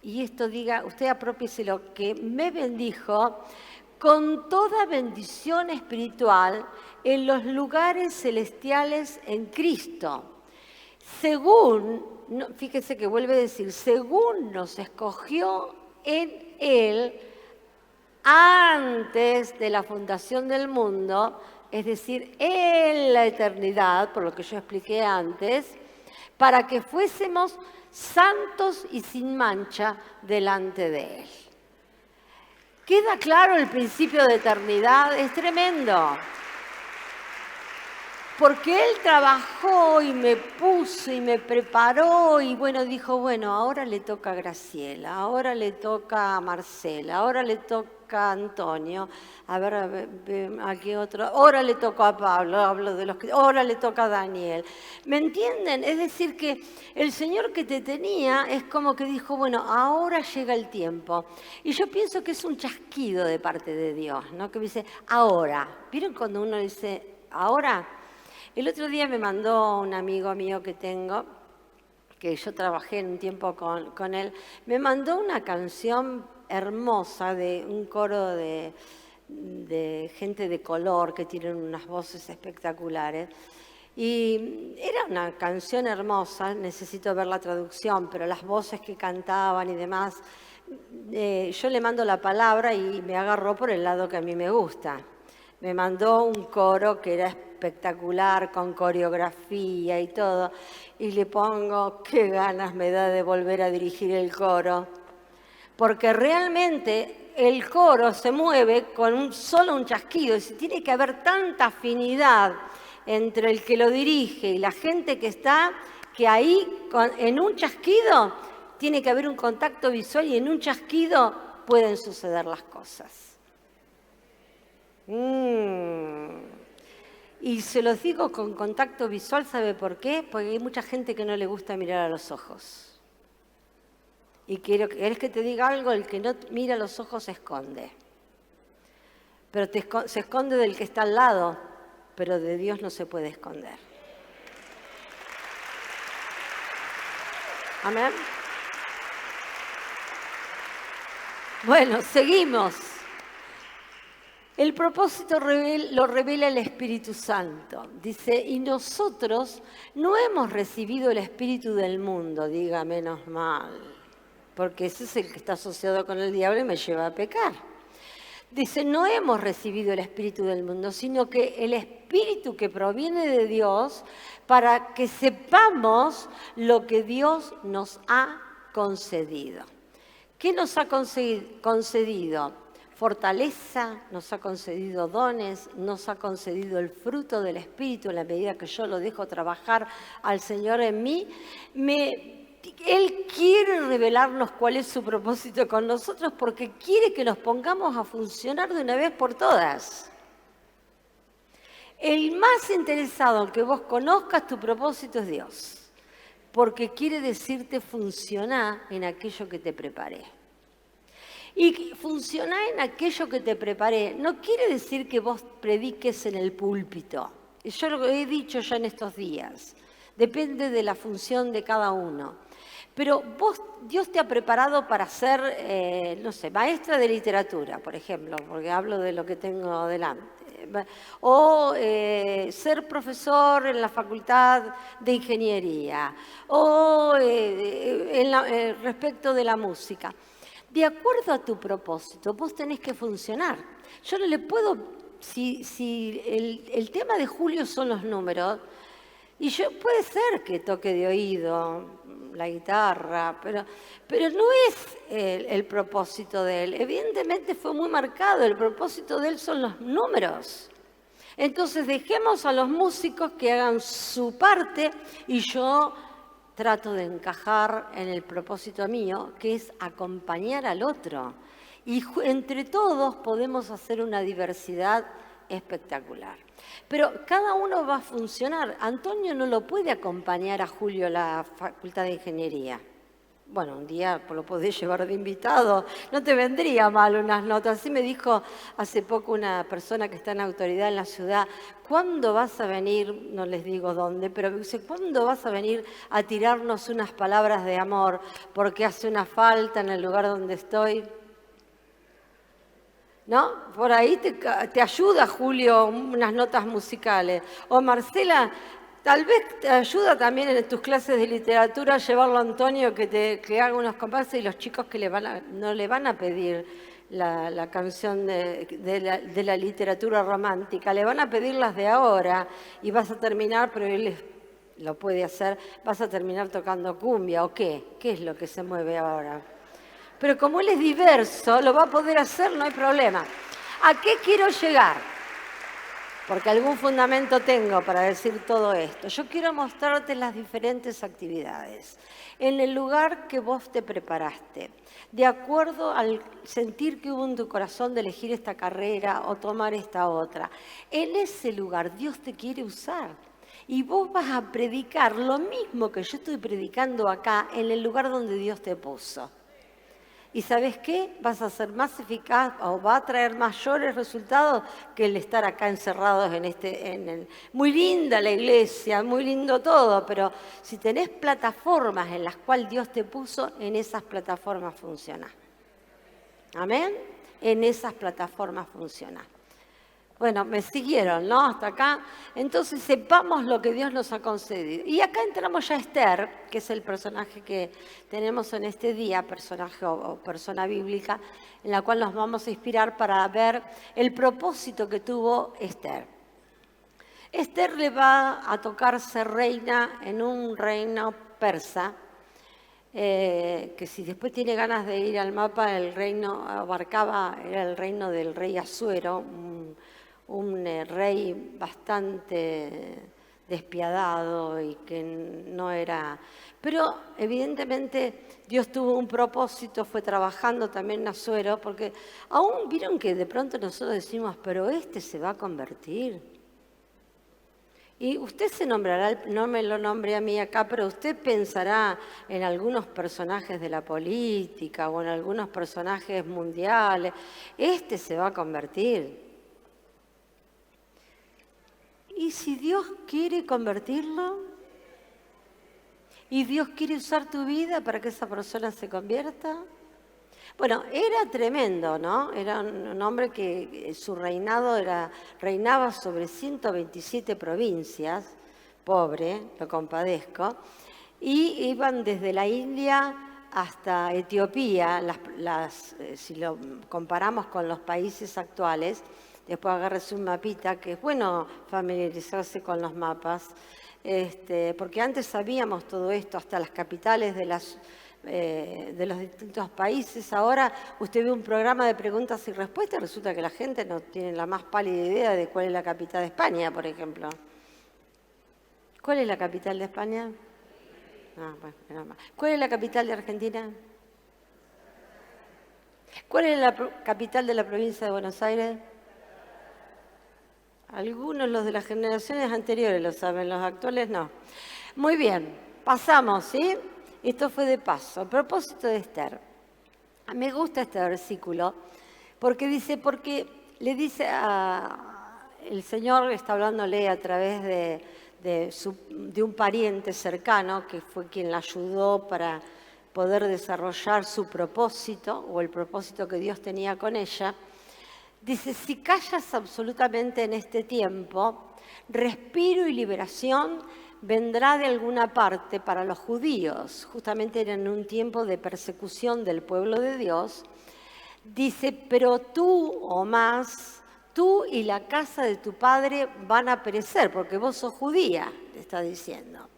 [SPEAKER 1] y esto diga, usted apropiéselo, que me bendijo, con toda bendición espiritual en los lugares celestiales en Cristo. Según, fíjese que vuelve a decir, según nos escogió en Él antes de la fundación del mundo, es decir, en la eternidad, por lo que yo expliqué antes, para que fuésemos santos y sin mancha delante de Él. ¿Queda claro el principio de eternidad? Es tremendo. Porque Él trabajó y me puso y me preparó y bueno, dijo, bueno, ahora le toca a Graciela, ahora le toca a Marcela, ahora le toca a Antonio, a ver, aquí otro, ahora le toca a Pablo, hablo de los que, ahora le toca a Daniel. ¿Me entienden? Es decir, que el Señor que te tenía es como que dijo, bueno, ahora llega el tiempo. Y yo pienso que es un chasquido de parte de Dios, ¿no? Que dice, ahora. ¿Vieron cuando uno dice, ahora? El otro día me mandó un amigo mío que tengo, que yo trabajé en un tiempo con él, me mandó una canción hermosa de un coro de gente de color que tienen unas voces espectaculares. Y era una canción hermosa, necesito ver la traducción, pero las voces que cantaban y demás, yo le mando la palabra y me agarró por el lado que a mí me gusta. Me mandó un coro que era espectacular, con coreografía y todo, y le pongo, qué ganas me da de volver a dirigir el coro, porque realmente el coro se mueve con solo un chasquido, y tiene que haber tanta afinidad entre el que lo dirige y la gente que está, que ahí en un chasquido tiene que haber un contacto visual y en un chasquido pueden suceder las cosas. Y se los digo con contacto visual, ¿sabe por qué? Porque hay mucha gente que no le gusta mirar a los ojos. Y querés que te diga algo, el que no mira a los ojos se esconde. Pero se esconde del que está al lado, pero de Dios no se puede esconder. Amén. Bueno, seguimos. El propósito lo revela el Espíritu Santo. Dice, y nosotros no hemos recibido el espíritu del mundo, diga menos mal, porque ese es el que está asociado con el diablo y me lleva a pecar. Dice, no hemos recibido el espíritu del mundo, sino que el espíritu que proviene de Dios para que sepamos lo que Dios nos ha concedido. ¿Qué nos ha concedido? Fortaleza, nos ha concedido dones, nos ha concedido el fruto del Espíritu en la medida que yo lo dejo trabajar al Señor en mí. Me Él quiere revelarnos cuál es su propósito con nosotros porque quiere que nos pongamos a funcionar de una vez por todas. El más interesado en que vos conozcas tu propósito es Dios, porque quiere decirte funcioná en aquello que te preparé. Y funcioná en aquello que te preparé no quiere decir que vos prediques en el púlpito. Yo lo he dicho ya en estos días. Depende de la función de cada uno. Pero Dios te ha preparado para ser, no sé, maestra de literatura, por ejemplo, porque hablo de lo que tengo delante. O ser profesor en la facultad de ingeniería. O respecto de la música. De acuerdo a tu propósito, vos tenés que funcionar. Yo no le puedo, si el tema de Julio son los números, y puede ser que toque de oído la guitarra, pero no es el propósito de él. Evidentemente fue muy marcado, el propósito de él son los números. Entonces dejemos a los músicos que hagan su parte y yo trato de encajar en el propósito mío, que es acompañar al otro. Y entre todos podemos hacer una diversidad espectacular. Pero cada uno va a funcionar. Antonio no lo puede acompañar a Julio a la Facultad de Ingeniería. Bueno, un día lo podés llevar de invitado, no te vendría mal unas notas. Así me dijo hace poco una persona que está en autoridad en la ciudad, ¿cuándo vas a venir? No les digo dónde, pero me dice, ¿cuándo vas a venir a tirarnos unas palabras de amor? Porque hace una falta en el lugar donde estoy. ¿No? Por ahí te ayuda, Julio, unas notas musicales. O Marcela, tal vez te ayuda también en tus clases de literatura llevarlo a Antonio que haga unos compases y los chicos que no le van a pedir la canción de la literatura romántica, le van a pedir las de ahora y vas a terminar, pero él lo puede hacer, vas a terminar tocando cumbia o qué es lo que se mueve ahora. Pero como él es diverso, lo va a poder hacer, no hay problema. ¿A qué quiero llegar? Porque algún fundamento tengo para decir todo esto. Yo quiero mostrarte las diferentes actividades en el lugar que vos te preparaste, de acuerdo al sentir que hubo en tu corazón de elegir esta carrera o tomar esta otra. En ese lugar Dios te quiere usar. Y vos vas a predicar lo mismo que yo estoy predicando acá en el lugar donde Dios te puso. ¿Y sabes qué? Vas a ser más eficaz o va a traer mayores resultados que el estar acá encerrados muy linda la iglesia, muy lindo todo, pero si tenés plataformas en las cuales Dios te puso, en esas plataformas funciona. ¿Amén? En esas plataformas funciona. Bueno, me siguieron, ¿no? Hasta acá. Entonces sepamos lo que Dios nos ha concedido. Y acá entramos ya a Esther, que es el personaje que tenemos en este día, personaje o persona bíblica, en la cual nos vamos a inspirar para ver el propósito que tuvo Esther. Esther le va a tocar ser reina en un reino persa, que si después tiene ganas de ir al mapa, el reino era el reino del rey Asuero, un rey bastante despiadado y que no era... Pero evidentemente Dios tuvo un propósito, fue trabajando también en Asuero, porque aún vieron que de pronto nosotros decimos, pero este se va a convertir. Y usted se nombrará, no me lo nombre a mí acá, pero usted pensará en algunos personajes de la política o en algunos personajes mundiales. Este se va a convertir. ¿Y si Dios quiere convertirlo? ¿Y Dios quiere usar tu vida para que esa persona se convierta? Bueno, era tremendo, ¿no? Era un hombre que su reinado reinaba sobre 127 provincias, pobre, lo compadezco, y iban desde la India hasta Etiopía, si lo comparamos con los países actuales. Después agárrese un mapita, que es bueno familiarizarse con los mapas, porque antes sabíamos todo esto, hasta las capitales de los distintos países. Ahora usted ve un programa de preguntas y respuestas y resulta que la gente no tiene la más pálida idea de cuál es la capital de España, por ejemplo. ¿Cuál es la capital de España? Ah, bueno, nada más. ¿Cuál es la capital de Argentina? ¿Cuál es la capital de la provincia de Buenos Aires? Algunos, los de las generaciones anteriores lo saben, los actuales no. Muy bien, pasamos, ¿sí? Esto fue de paso. A propósito de Esther, me gusta este versículo porque le dice el Señor está hablándole a través de un pariente cercano que fue quien la ayudó para poder desarrollar su propósito o el propósito que Dios tenía con ella. Dice, si callas absolutamente en este tiempo, respiro y liberación vendrá de alguna parte para los judíos. Justamente era en un tiempo de persecución del pueblo de Dios. Dice, pero tú o más, tú y la casa de tu padre van a perecer, porque vos sos judía, le está diciendo.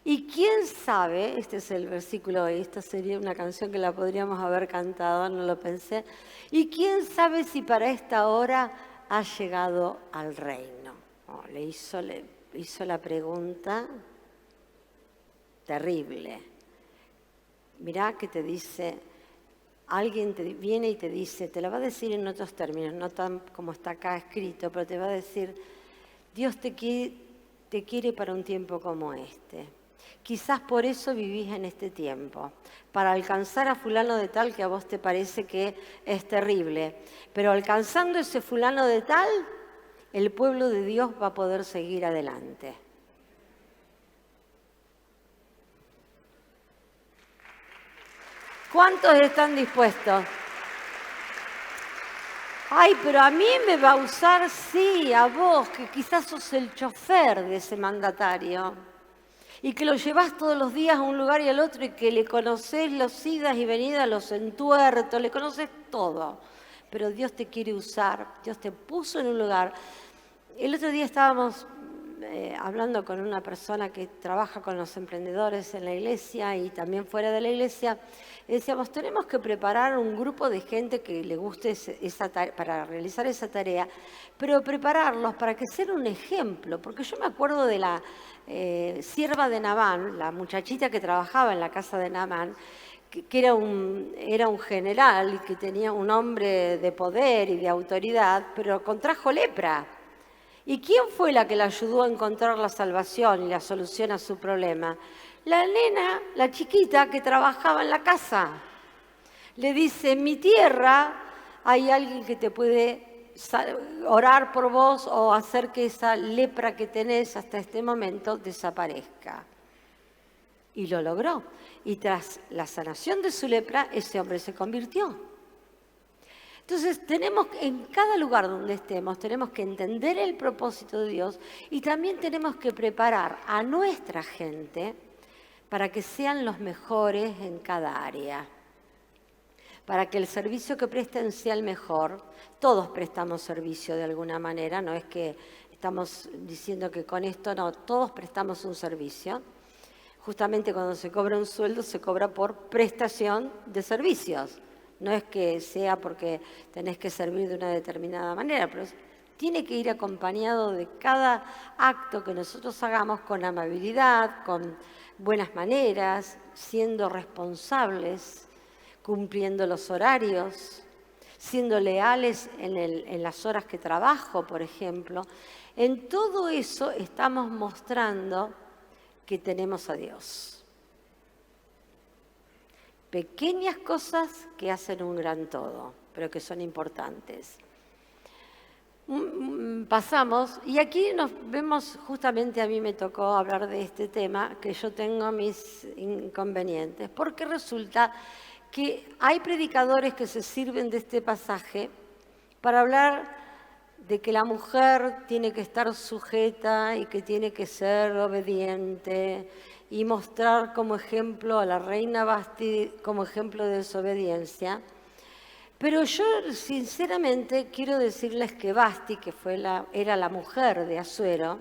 [SPEAKER 1] Y quién sabe, este es el versículo, esta sería una canción que la podríamos haber cantado, no lo pensé, y quién sabe si para esta hora ha llegado al reino. Oh, le hizo la pregunta terrible. Mirá que te dice, alguien te viene y te dice, te la va a decir en otros términos, no tan como está acá escrito, pero te va a decir, Dios te quiere para un tiempo como este. Quizás por eso vivís en este tiempo, para alcanzar a fulano de tal que a vos te parece que es terrible. Pero alcanzando ese fulano de tal, el pueblo de Dios va a poder seguir adelante. ¿Cuántos están dispuestos? Ay, pero a mí me va a usar, sí, a vos, que quizás sos el chofer de ese mandatario. Y que lo llevas todos los días a un lugar y al otro y que le conocés los idas y venidas, los entuertos, le conoces todo. Pero Dios te quiere usar, Dios te puso en un lugar. El otro día estábamos hablando con una persona que trabaja con los emprendedores en la iglesia y también fuera de la iglesia. Y decíamos, tenemos que preparar un grupo de gente que le guste para realizar esa tarea, pero prepararlos para que sean un ejemplo. Porque yo me acuerdo de la sierva de Naamán, la muchachita que trabajaba en la casa de Naamán, que era un general y que tenía un hombre de poder y de autoridad, pero contrajo lepra. ¿Y quién fue la que la ayudó a encontrar la salvación y la solución a su problema? La nena, la chiquita que trabajaba en la casa. Le dice, en mi tierra hay alguien que te puede orar por vos o hacer que esa lepra que tenés hasta este momento desaparezca. Y lo logró. Y tras la sanación de su lepra, ese hombre se convirtió. Entonces, en cada lugar donde estemos, tenemos que entender el propósito de Dios y también tenemos que preparar a nuestra gente para que sean los mejores en cada área, para que el servicio que presten sea el mejor. Todos prestamos servicio de alguna manera, no es que estamos diciendo que con esto no, todos prestamos un servicio. Justamente cuando se cobra un sueldo, se cobra por prestación de servicios. No es que sea porque tenés que servir de una determinada manera, pero tiene que ir acompañado de cada acto que nosotros hagamos con amabilidad, con buenas maneras, siendo responsables, cumpliendo los horarios, siendo leales en las horas que trabajo, por ejemplo. En todo eso estamos mostrando que tenemos a Dios. Pequeñas cosas que hacen un gran todo, pero que son importantes. Pasamos, y aquí nos vemos, justamente a mí me tocó hablar de este tema, que yo tengo mis inconvenientes, porque resulta que hay predicadores que se sirven de este pasaje para hablar de que la mujer tiene que estar sujeta y que tiene que ser obediente y mostrar como ejemplo a la reina Vasti como ejemplo de desobediencia. Pero yo sinceramente quiero decirles que Vasti, que era la mujer de Asuero,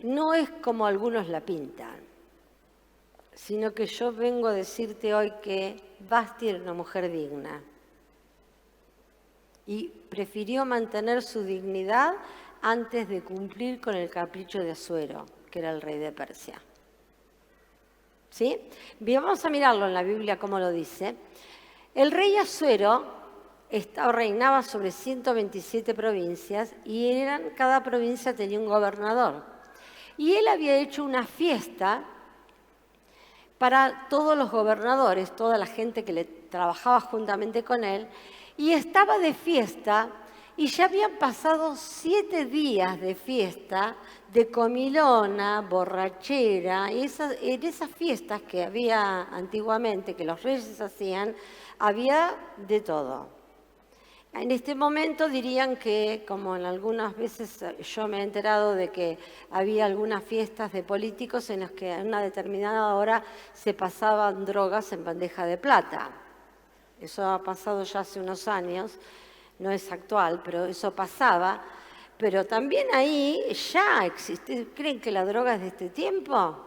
[SPEAKER 1] no es como algunos la pintan, sino que yo vengo a decirte hoy que Vasti era una mujer digna y prefirió mantener su dignidad antes de cumplir con el capricho de Asuero, que era el rey de Persia. ¿Sí? Bien, vamos a mirarlo en la Biblia cómo lo dice. El rey Asuero reinaba sobre 127 provincias y cada provincia tenía un gobernador. Y él había hecho una fiesta para todos los gobernadores, toda la gente que le trabajaba juntamente con él, y estaba de fiesta, y ya habían pasado 7 días de fiesta, de comilona, borrachera, y en esas fiestas que había antiguamente, que los reyes hacían, había de todo. En este momento dirían que, como en algunas veces yo me he enterado de que había algunas fiestas de políticos en las que a una determinada hora se pasaban drogas en bandeja de plata. Eso ha pasado ya hace unos años, no es actual, pero eso pasaba. Pero también ahí ya existe. ¿Creen que la droga es de este tiempo?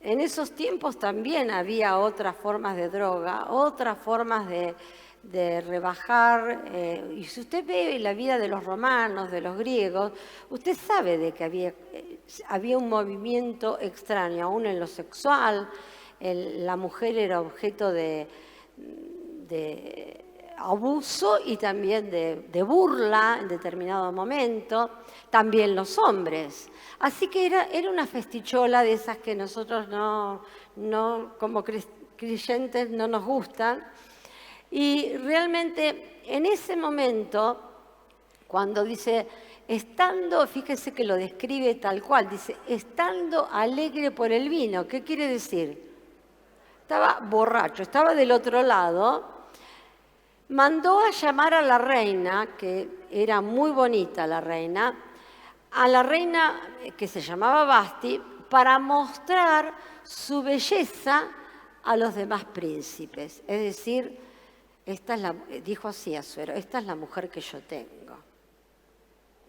[SPEAKER 1] En esos tiempos también había otras formas de droga, otras formas de rebajar, y si usted ve la vida de los romanos, de los griegos, usted sabe de que había un movimiento extraño, aún en lo sexual, la mujer era objeto de abuso y también de burla en determinado momento, también los hombres. Así que era una festichola de esas que nosotros como creyentes no nos gustan. Y realmente en ese momento, cuando dice, fíjese que lo describe tal cual, dice, estando alegre por el vino. ¿Qué quiere decir? Estaba borracho, estaba del otro lado, mandó a llamar a la reina, que era muy bonita la reina, a la reina que se llamaba Vasti, para mostrar su belleza a los demás príncipes. Es decir, dijo así Asuero, esta es la mujer que yo tengo.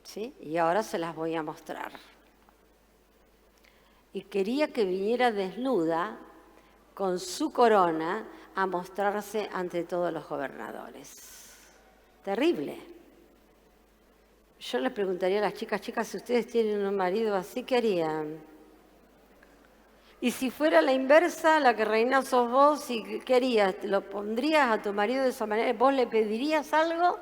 [SPEAKER 1] ¿Sí? Y ahora se las voy a mostrar. Y quería que viniera desnuda con su corona a mostrarse ante todos los gobernadores. Terrible. Yo les preguntaría a las chicas, si ustedes tienen un marido así, ¿qué harían? Y si fuera la inversa, la que reina sos vos, ¿qué harías? ¿Lo pondrías a tu marido de esa manera? ¿Vos le pedirías algo?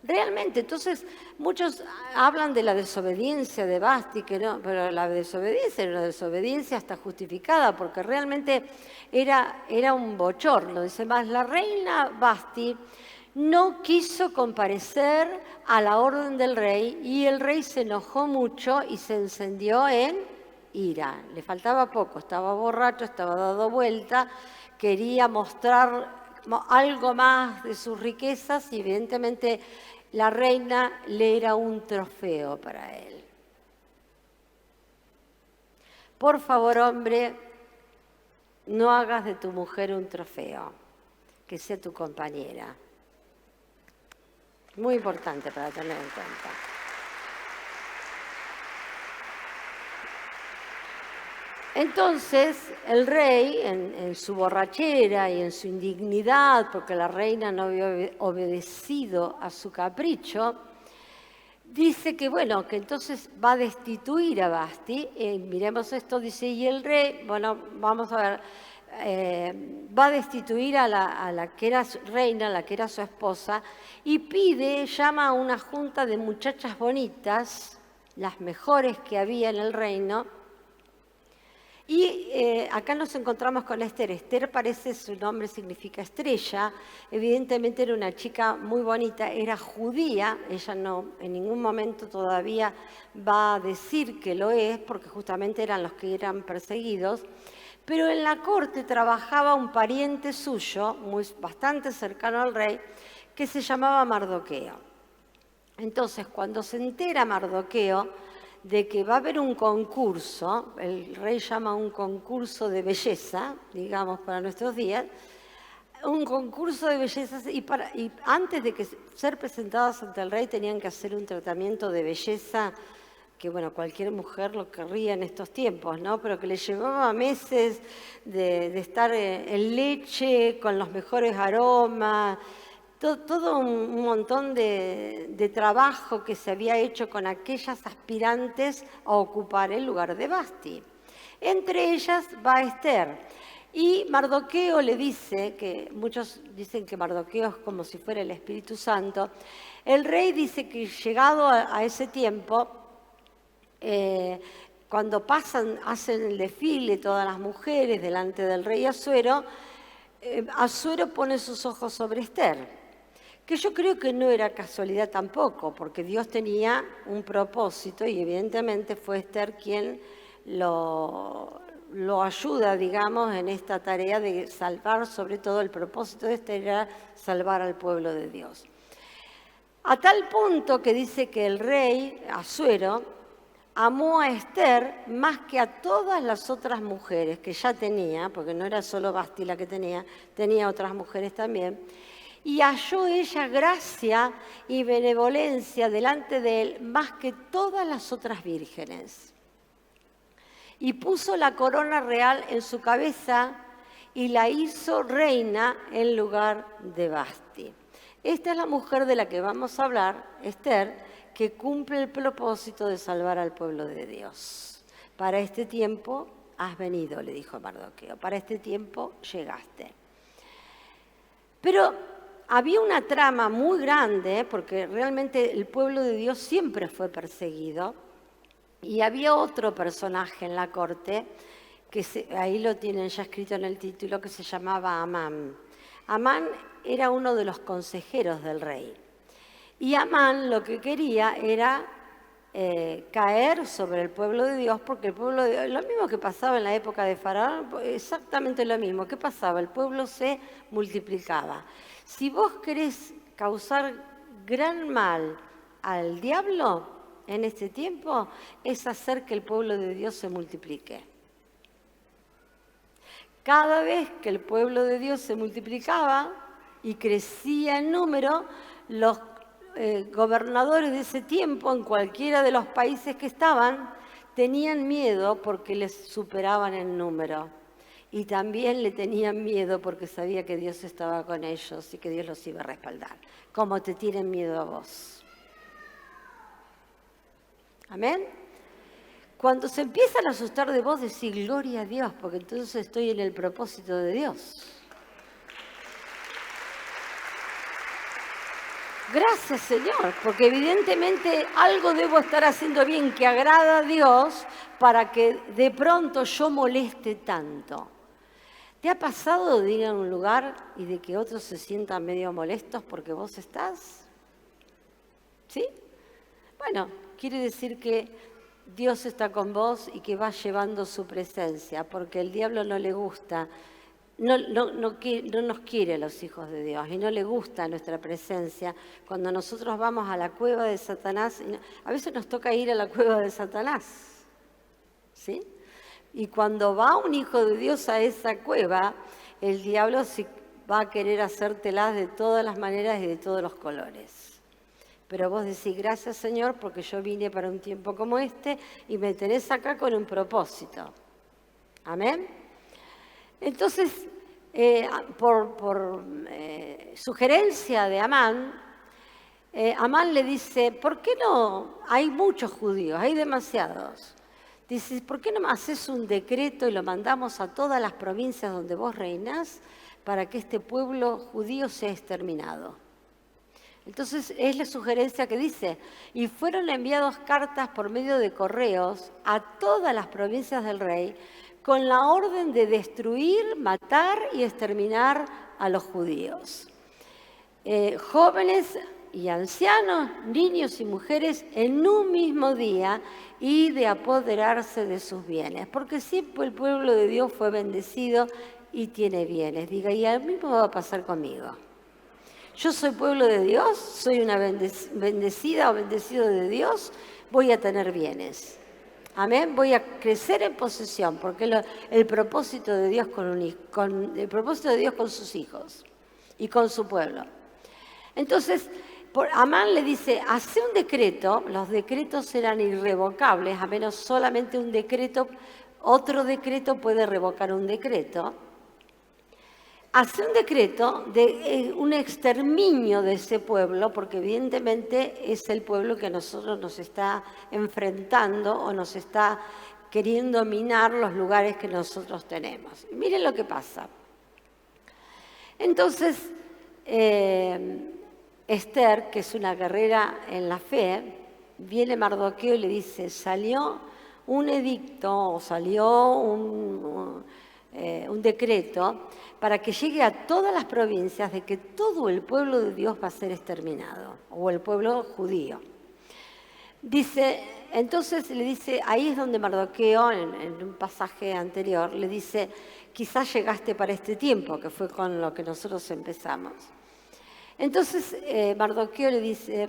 [SPEAKER 1] Realmente, entonces, muchos hablan de la desobediencia de Vasti, que no, pero la desobediencia era una desobediencia hasta justificada, porque realmente era un bochorno. Dice más, la reina Vasti no quiso comparecer a la orden del rey y el rey se enojó mucho y se encendió en ira. Le faltaba poco, estaba borracho, estaba dado vuelta, quería mostrar algo más de sus riquezas y evidentemente la reina le era un trofeo para él. Por favor, hombre, no hagas de tu mujer un trofeo, que sea tu compañera. Muy importante para tener en cuenta. Entonces, el rey, en su borrachera y en su indignidad, porque la reina no había obedecido a su capricho, dice que, bueno, que entonces va a destituir a Vasti. Miremos esto, dice, y el rey, bueno, vamos a ver, va a destituir a la que era reina, la que era su esposa, y llama a una junta de muchachas bonitas, las mejores que había en el reino. Y acá nos encontramos con Esther. Esther parece, su nombre significa estrella. Evidentemente era una chica muy bonita, era judía. Ella no en ningún momento todavía va a decir que lo es, porque justamente eran los que eran perseguidos. Pero en la corte trabajaba un pariente suyo, bastante cercano al rey, que se llamaba Mardoqueo. Entonces, cuando se entera Mardoqueo de que va a haber un concurso, el rey llama un concurso de belleza, digamos, para nuestros días, un concurso de bellezas, y antes de ser presentadas ante el rey tenían que hacer un tratamiento de belleza que, bueno, cualquier mujer lo querría en estos tiempos, ¿no? Pero que le llevaba meses de estar en leche, con los mejores aromas, todo un montón de trabajo que se había hecho con aquellas aspirantes a ocupar el lugar de Vasti. Entre ellas va Esther. Y Mardoqueo le dice, que muchos dicen que Mardoqueo es como si fuera el Espíritu Santo. El rey dice que llegado a ese tiempo, cuando hacen el desfile todas las mujeres delante del rey Asuero, Asuero pone sus ojos sobre Esther, que yo creo que no era casualidad tampoco, porque Dios tenía un propósito y evidentemente fue Esther quien lo ayuda, digamos, en esta tarea de salvar. Sobre todo el propósito de Esther era salvar al pueblo de Dios. A tal punto que dice que el rey Asuero amó a Esther más que a todas las otras mujeres que ya tenía, porque no era solo Vasti la que tenía otras mujeres también, y halló ella gracia y benevolencia delante de él más que todas las otras vírgenes. Y puso la corona real en su cabeza y la hizo reina en lugar de Vasti. Esta es la mujer de la que vamos a hablar, Esther, que cumple el propósito de salvar al pueblo de Dios. Para este tiempo has venido, le dijo Mardoqueo, para este tiempo llegaste. Pero había una trama muy grande, porque realmente el pueblo de Dios siempre fue perseguido, y había otro personaje en la corte, que ahí lo tienen ya escrito en el título, que se llamaba Amán. Amán era uno de los consejeros del rey. Y Amán lo que quería era caer sobre el pueblo de Dios, porque el pueblo de Dios, lo mismo que pasaba en la época de Faraón, exactamente lo mismo. ¿Qué pasaba? El pueblo se multiplicaba. Si vos querés causar gran mal al diablo en este tiempo, es hacer que el pueblo de Dios se multiplique. Cada vez que el pueblo de Dios se multiplicaba y crecía en número, los gobernadores de ese tiempo, en cualquiera de los países que estaban, tenían miedo porque les superaban en número. Y también le tenían miedo porque sabía que Dios estaba con ellos y que Dios los iba a respaldar, como te tienen miedo a vos. Amén. Cuando se empiezan a asustar de vos, decís gloria a Dios, porque entonces estoy en el propósito de Dios. Gracias, Señor, porque evidentemente algo debo estar haciendo bien que agrada a Dios para que de pronto yo moleste tanto. ¿Te ha pasado de ir a un lugar y de que otros se sientan medio molestos porque vos estás? ¿Sí? Bueno, quiere decir que Dios está con vos y que vas llevando su presencia, porque el diablo no le gusta, no nos quiere a los hijos de Dios y no le gusta nuestra presencia. Cuando nosotros vamos a la cueva de Satanás, a veces nos toca ir a la cueva de Satanás, ¿sí? Y cuando va un hijo de Dios a esa cueva, el diablo sí va a querer hacértelas de todas las maneras y de todos los colores. Pero vos decís, gracias Señor, porque yo vine para un tiempo como este y me tenés acá con un propósito. Amén. Entonces, por sugerencia de Amán, Amán le dice, ¿por qué no? Hay muchos judíos, hay demasiados. Dice, ¿por qué no haces un decreto y lo mandamos a todas las provincias donde vos reinás para que este pueblo judío sea exterminado? Entonces es la sugerencia que dice, y fueron enviadas cartas por medio de correos a todas las provincias del rey con la orden de destruir, matar y exterminar a los judíos. Jóvenes y ancianos, niños y mujeres en un mismo día y de apoderarse de sus bienes, porque siempre el pueblo de Dios fue bendecido y tiene bienes. Diga, y a mí me va a pasar conmigo. Yo soy pueblo de Dios, soy una bendecida o bendecido de Dios, voy a tener bienes. Amén, voy a crecer en posesión, porque el propósito de Dios el propósito de Dios con sus hijos y con su pueblo. Entonces, Amán le dice, hace un decreto, los decretos eran irrevocables, a menos solamente un decreto, otro decreto puede revocar un decreto. hace un decreto de un exterminio de ese pueblo, porque evidentemente es el pueblo que a nosotros nos está enfrentando o nos está queriendo minar los lugares que nosotros tenemos. Y miren lo que pasa. Entonces, Esther, que es una guerrera en la fe, viene Mardoqueo y le dice, salió un edicto o salió un decreto para que llegue a todas las provincias de que todo el pueblo de Dios va a ser exterminado, o el pueblo judío. Dice, entonces le dice, ahí es donde Mardoqueo, en un pasaje anterior, le dice, quizás llegaste para este tiempo, que fue con lo que nosotros empezamos. Entonces Mardoqueo le dice,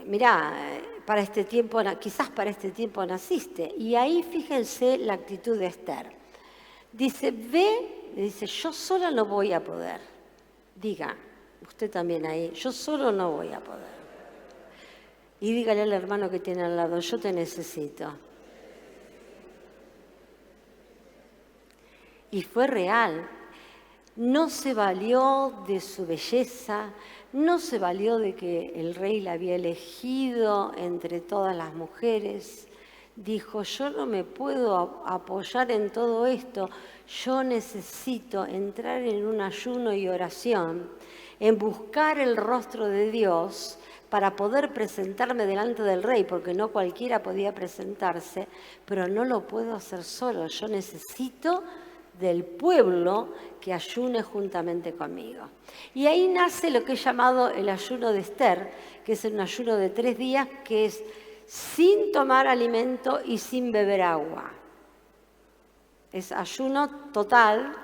[SPEAKER 1] mirá, para este tiempo, quizás para este tiempo naciste. Y ahí fíjense la actitud de Esther. Dice, le dice, yo sola no voy a poder. Diga, usted también ahí, yo solo no voy a poder. Y dígale al hermano que tiene al lado, yo te necesito. Y fue real. No se valió de su belleza, no se valió de que el rey la había elegido entre todas las mujeres. Dijo, yo no me puedo apoyar en todo esto, yo necesito entrar en un ayuno y oración, en buscar el rostro de Dios para poder presentarme delante del rey, porque no cualquiera podía presentarse, pero no lo puedo hacer solo, yo necesito del pueblo que ayune juntamente conmigo. Y ahí nace lo que es llamado el ayuno de Esther, que es un ayuno de 3 días, que es sin tomar alimento y sin beber agua. Es ayuno total,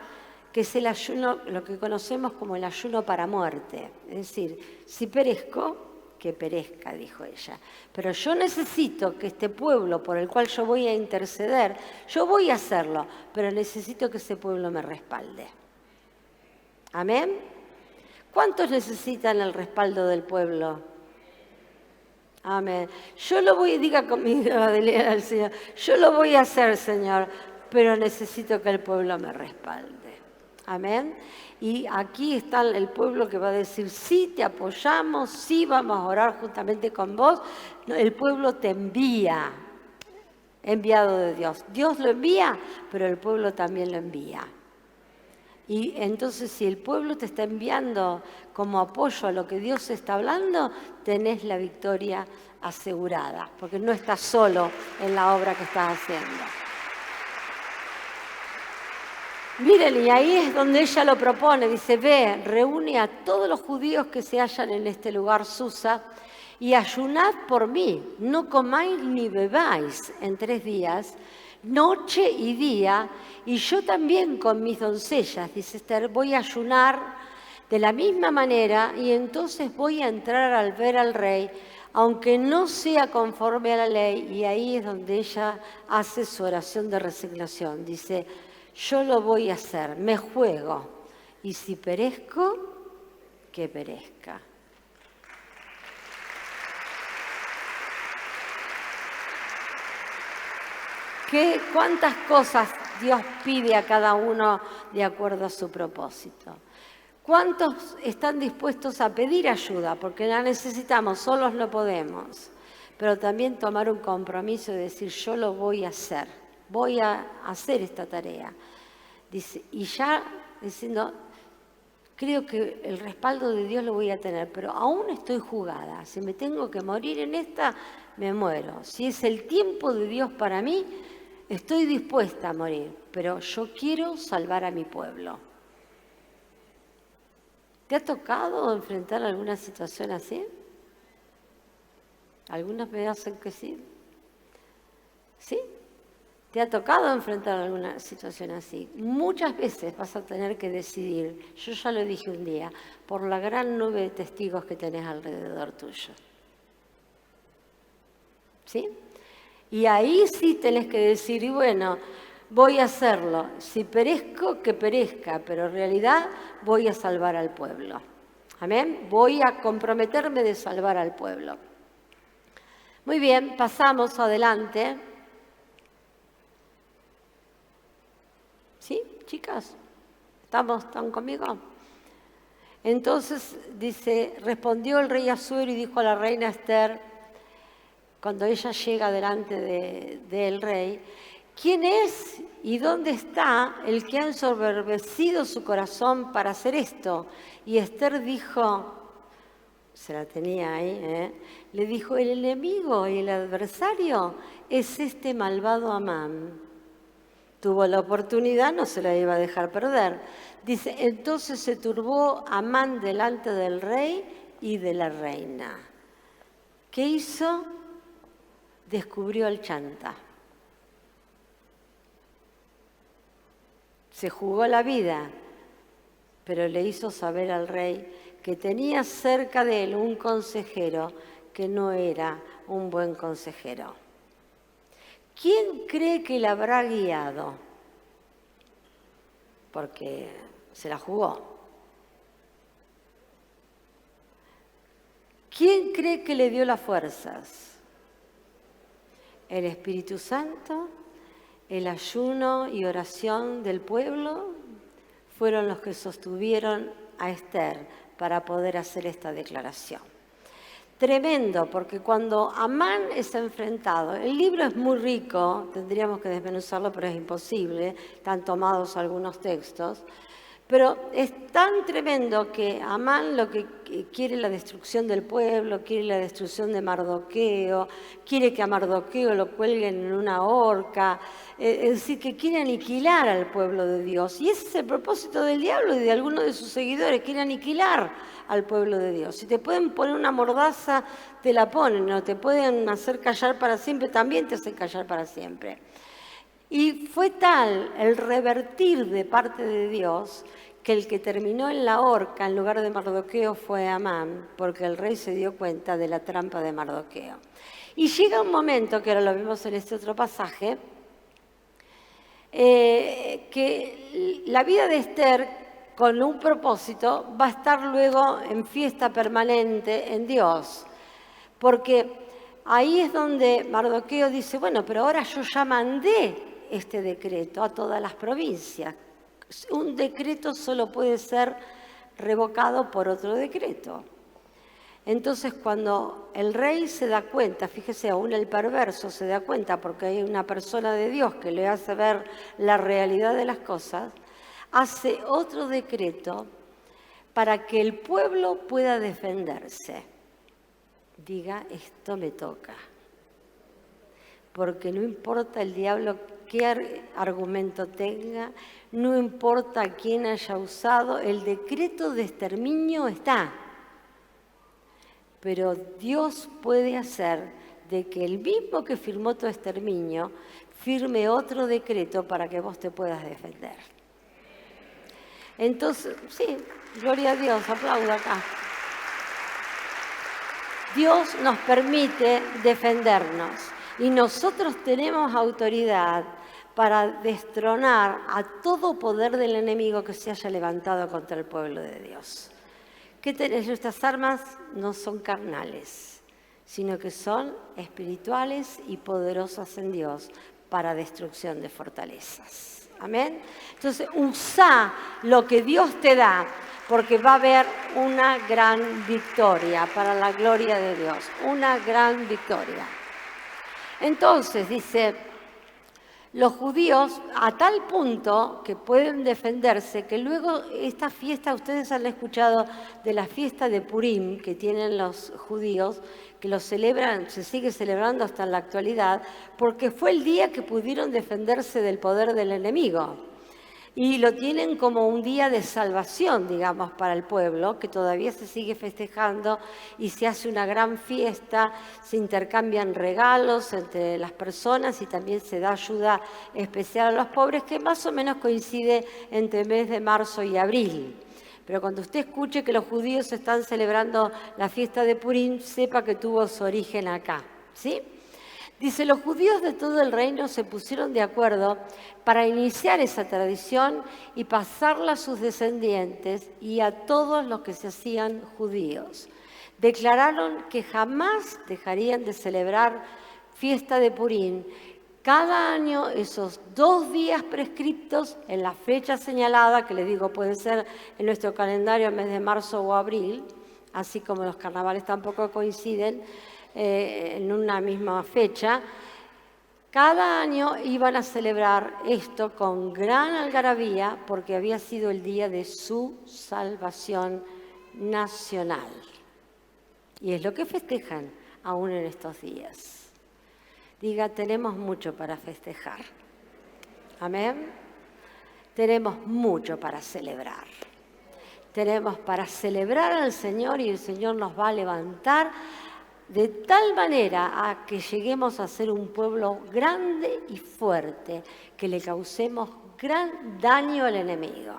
[SPEAKER 1] que es el ayuno, lo que conocemos como el ayuno para muerte. Es decir, si perezco, que perezca, dijo ella. Pero yo necesito que este pueblo por el cual yo voy a interceder, yo voy a hacerlo, pero necesito que ese pueblo me respalde. ¿Amén? ¿Cuántos necesitan el respaldo del pueblo? Amén. Yo lo voy, diga conmigo, al Señor, yo lo voy a hacer, Señor, pero necesito que el pueblo me respalde. Amén. Y aquí está el pueblo que va a decir, sí, te apoyamos, sí, vamos a orar juntamente con vos. El pueblo te envía, enviado de Dios. Dios lo envía, pero el pueblo también lo envía. Y entonces si el pueblo te está enviando como apoyo a lo que Dios está hablando, tenés la victoria asegurada, porque no estás solo en la obra que estás haciendo. Miren, y ahí es donde ella lo propone, dice, ve, reúne a todos los judíos que se hallan en este lugar, Susa, y ayunad por mí, no comáis ni bebáis en 3 días, noche y día, y yo también con mis doncellas, dice Esther, voy a ayunar de la misma manera, y entonces voy a entrar al ver al rey, aunque no sea conforme a la ley, y ahí es donde ella hace su oración de resignación, dice, yo lo voy a hacer, me juego, y si perezco, que perezca. ¿Cuántas cosas Dios pide a cada uno de acuerdo a su propósito? ¿Cuántos están dispuestos a pedir ayuda? Porque la necesitamos, solos no podemos. Pero también tomar un compromiso y decir, yo lo voy a hacer, voy a hacer esta tarea. Dice, y ya diciendo, creo que el respaldo de Dios lo voy a tener, pero aún estoy jugada. Si me tengo que morir en esta, me muero. Si es el tiempo de Dios para mí, estoy dispuesta a morir, pero yo quiero salvar a mi pueblo. ¿Te ha tocado enfrentar alguna situación así? Algunas me hacen que sí. ¿Sí? ¿Te ha tocado enfrentar alguna situación así? Muchas veces vas a tener que decidir, yo ya lo dije un día, por la gran nube de testigos que tenés alrededor tuyo. ¿Sí? Y ahí sí tenés que decir, y bueno, voy a hacerlo. Si perezco, que perezca, pero en realidad voy a salvar al pueblo. Amén. Voy a comprometerme de salvar al pueblo. Muy bien, pasamos adelante. ¿Sí, chicas? ¿Están conmigo? Entonces dice, respondió el rey Asuero y dijo a la reina Esther, cuando ella llega delante del rey, ¿quién es y dónde está el que ha ensoberbecido su corazón para hacer esto? Y Esther dijo, se la tenía ahí, le dijo, el enemigo y el adversario es este malvado Amán. Tuvo la oportunidad, no se la iba a dejar perder. Dice, entonces se turbó Amán delante del rey y de la reina. ¿Qué hizo? Descubrió al chanta. Se jugó la vida, pero le hizo saber al rey que tenía cerca de él un consejero que no era un buen consejero. ¿Quién cree que le habrá guiado? Porque se la jugó. ¿Quién cree que le dio las fuerzas? ¿El Espíritu Santo? ¿El ayuno y oración del pueblo? Fueron los que sostuvieron a Esther para poder hacer esta declaración. Tremendo, porque cuando Amán es enfrentado, el libro es muy rico, tendríamos que desmenuzarlo, pero es imposible, están tomados algunos textos, pero es tan tremendo que Amán lo que quiere la destrucción del pueblo, quiere la destrucción de Mardoqueo, quiere que a Mardoqueo lo cuelguen en una horca, es decir, que quiere aniquilar al pueblo de Dios. Y ese es el propósito del diablo y de algunos de sus seguidores, quiere aniquilar al pueblo de Dios. Si te pueden poner una mordaza, te la ponen, o te pueden hacer callar para siempre, también te hacen callar para siempre. Y fue tal el revertir de parte de Dios que el que terminó en la horca en lugar de Mardoqueo fue Amán, porque el rey se dio cuenta de la trampa de Mardoqueo. Y llega un momento, que ahora lo vemos en este otro pasaje, que la vida de Esther, con un propósito, va a estar luego en fiesta permanente en Dios. Porque ahí es donde Mardoqueo dice, bueno, pero ahora yo ya mandé este decreto a todas las provincias. Un decreto solo puede ser revocado por otro decreto. Entonces, cuando el rey se da cuenta, fíjese, aún el perverso se da cuenta porque hay una persona de Dios que le hace ver la realidad de las cosas, hace otro decreto para que el pueblo pueda defenderse. Diga, esto me toca. Porque no importa el diablo qué argumento tenga, no importa a quién haya usado, el decreto de exterminio está. Pero Dios puede hacer de que el mismo que firmó tu exterminio firme otro decreto para que vos te puedas defender. Entonces, sí, gloria a Dios, aplaudo acá. Dios nos permite defendernos y nosotros tenemos autoridad para destronar a todo poder del enemigo que se haya levantado contra el pueblo de Dios. ¿Qué tenés? Nuestras armas no son carnales, sino que son espirituales y poderosas en Dios para destrucción de fortalezas. Amén. Entonces, usa lo que Dios te da, porque va a haber una gran victoria para la gloria de Dios, una gran victoria. Entonces, dice, los judíos a tal punto que pueden defenderse, que luego esta fiesta, ustedes han escuchado de la fiesta de Purim que tienen los judíos, que lo celebran, se sigue celebrando hasta en la actualidad, porque fue el día que pudieron defenderse del poder del enemigo. Y lo tienen como un día de salvación, digamos, para el pueblo, que todavía se sigue festejando y se hace una gran fiesta, se intercambian regalos entre las personas y también se da ayuda especial a los pobres, que más o menos coincide entre el mes de marzo y abril. Pero cuando usted escuche que los judíos están celebrando la fiesta de Purim, sepa que tuvo su origen acá, ¿sí? Dice, los judíos de todo el reino se pusieron de acuerdo para iniciar esa tradición y pasarla a sus descendientes y a todos los que se hacían judíos. Declararon que jamás dejarían de celebrar fiesta de Purim, Cada año esos 2 días prescriptos en la fecha señalada, que les digo puede ser en nuestro calendario el mes de marzo o abril, así como los carnavales tampoco coinciden en una misma fecha, cada año iban a celebrar esto con gran algarabía porque había sido el día de su salvación nacional. Y es lo que festejan aún en estos días. Diga, tenemos mucho para festejar. Amén. Tenemos mucho para celebrar. Tenemos para celebrar al Señor y el Señor nos va a levantar de tal manera a que lleguemos a ser un pueblo grande y fuerte, que le causemos gran daño al enemigo.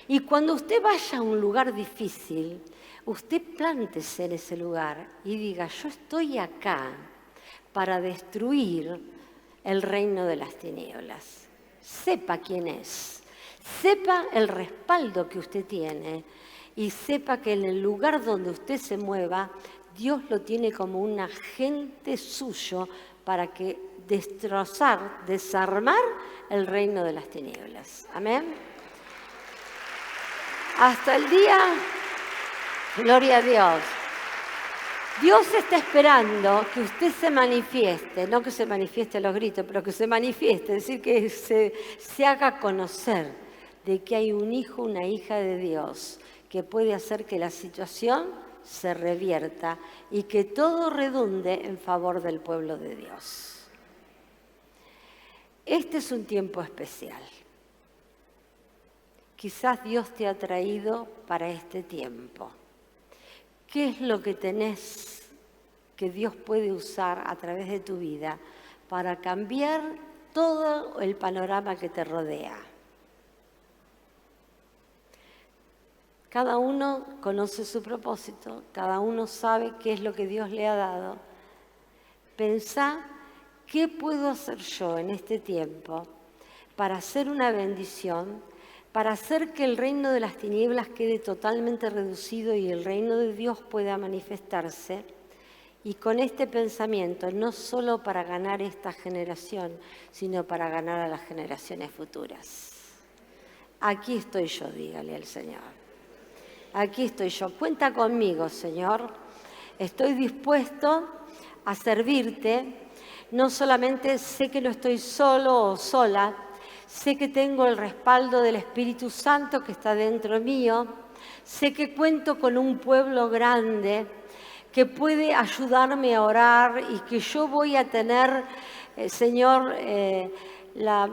[SPEAKER 1] Y cuando usted vaya a un lugar difícil, usted plántese en ese lugar y diga, yo estoy acá para destruir el reino de las tinieblas. Sepa quién es, sepa el respaldo que usted tiene y sepa que en el lugar donde usted se mueva, Dios lo tiene como un agente suyo para que destrozar, desarmar el reino de las tinieblas. Amén. Hasta el día, gloria a Dios. Dios está esperando que usted se manifieste, no que se manifieste a los gritos, pero que se manifieste, es decir, que se haga conocer de que hay un hijo, una hija de Dios, que puede hacer que la situación se revierta y que todo redunde en favor del pueblo de Dios. Este es un tiempo especial. Quizás Dios te ha traído para este tiempo. ¿Qué es lo que tenés que Dios puede usar a través de tu vida para cambiar todo el panorama que te rodea? Cada uno conoce su propósito, cada uno sabe qué es lo que Dios le ha dado. Pensá, ¿qué puedo hacer yo en este tiempo para hacer una bendición? Para hacer que el reino de las tinieblas quede totalmente reducido y el reino de Dios pueda manifestarse. Y con este pensamiento, no solo para ganar esta generación, sino para ganar a las generaciones futuras. Aquí estoy yo, dígale al Señor. Aquí estoy yo. Cuenta conmigo, Señor. Estoy dispuesto a servirte. No solamente sé que no estoy solo o sola, sé que tengo el respaldo del Espíritu Santo que está dentro mío. Sé que cuento con un pueblo grande que puede ayudarme a orar y que yo voy a tener, Señor, la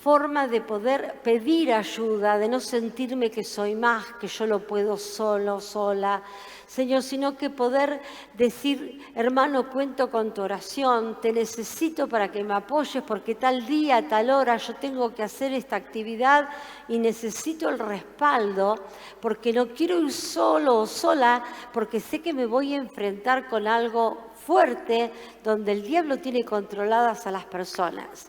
[SPEAKER 1] forma de poder pedir ayuda, de no sentirme que soy más, que yo lo puedo solo, sola, Señor, sino que poder decir, hermano, cuento con tu oración, te necesito para que me apoyes porque tal día, tal hora yo tengo que hacer esta actividad y necesito el respaldo porque no quiero ir solo o sola porque sé que me voy a enfrentar con algo fuerte donde el diablo tiene controladas a las personas.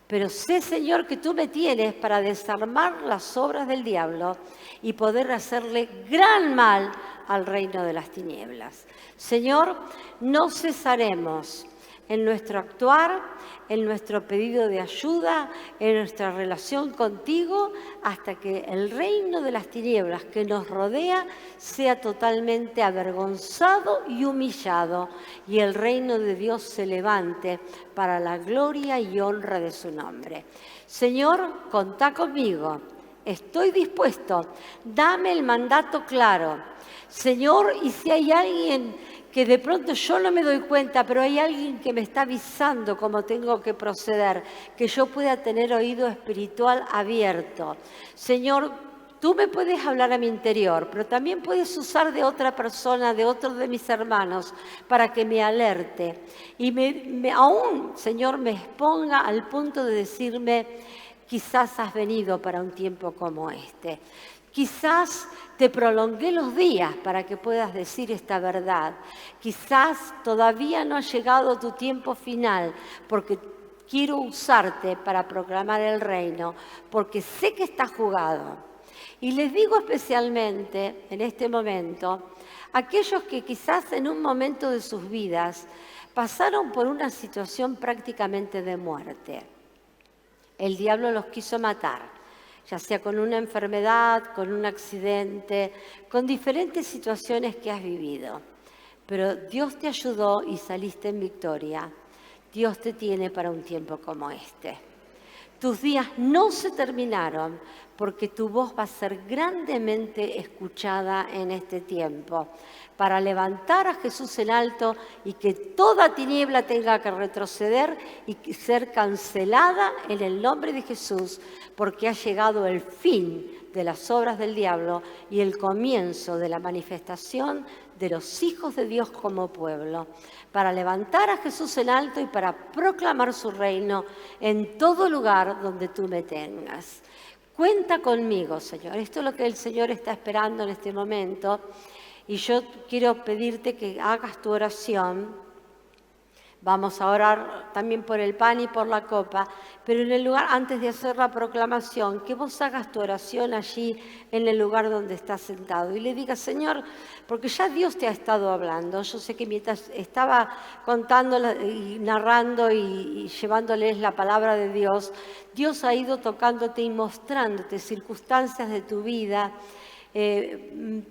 [SPEAKER 1] Pero sé, Señor, que tú me tienes para desarmar las obras del diablo y poder hacerle gran mal al reino de las tinieblas. Señor, no cesaremos en nuestro actuar, en nuestro pedido de ayuda, en nuestra relación contigo, hasta que el reino de las tinieblas que nos rodea sea totalmente avergonzado y humillado, y el reino de Dios se levante para la gloria y honra de su nombre. Señor, contá conmigo. Estoy dispuesto. Dame el mandato claro. Señor, y si hay alguien que de pronto yo no me doy cuenta, pero hay alguien que me está avisando cómo tengo que proceder, que yo pueda tener oído espiritual abierto. Señor, tú me puedes hablar a mi interior, pero también puedes usar de otra persona, de otro de mis hermanos, para que me alerte. Y aún, Señor, me exponga al punto de decirme, quizás has venido para un tiempo como este. Quizás te prolongué los días para que puedas decir esta verdad. Quizás todavía no ha llegado tu tiempo final porque quiero usarte para proclamar el reino, porque sé que está jugado. Y les digo especialmente en este momento, aquellos que quizás en un momento de sus vidas pasaron por una situación prácticamente de muerte. El diablo los quiso matar, ya sea con una enfermedad, con un accidente, con diferentes situaciones que has vivido. Pero Dios te ayudó y saliste en victoria. Dios te tiene para un tiempo como este. Tus días no se terminaron porque tu voz va a ser grandemente escuchada en este tiempo para levantar a Jesús en alto y que toda tiniebla tenga que retroceder y ser cancelada en el nombre de Jesús, porque ha llegado el fin de las obras del diablo y el comienzo de la manifestación de los hijos de Dios como pueblo, para levantar a Jesús en alto y para proclamar su reino en todo lugar donde tú me tengas. Cuenta conmigo, Señor. Esto es lo que el Señor está esperando en este momento. Y yo quiero pedirte que hagas tu oración. Vamos a orar también por el pan y por la copa, pero en el lugar, antes de hacer la proclamación, que vos hagas tu oración allí en el lugar donde estás sentado y le digas, Señor, porque ya Dios te ha estado hablando. Yo sé que mientras estaba contando y narrando y llevándoles la palabra de Dios, Dios ha ido tocándote y mostrándote circunstancias de tu vida,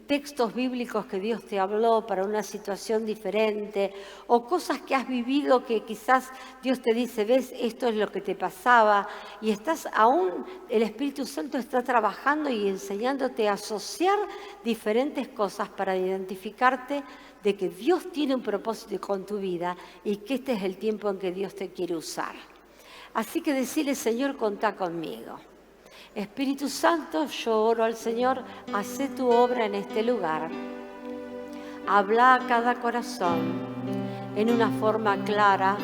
[SPEAKER 1] textos bíblicos que Dios te habló para una situación diferente o cosas que has vivido que quizás Dios te dice, ves, esto es lo que te pasaba y estás aún, el Espíritu Santo está trabajando y enseñándote a asociar diferentes cosas para identificarte de que Dios tiene un propósito con tu vida y que este es el tiempo en que Dios te quiere usar. Así que decirle, Señor, contá conmigo. Espíritu Santo, yo oro al Señor, hacé tu obra en este lugar. Habla a cada corazón en una forma clara,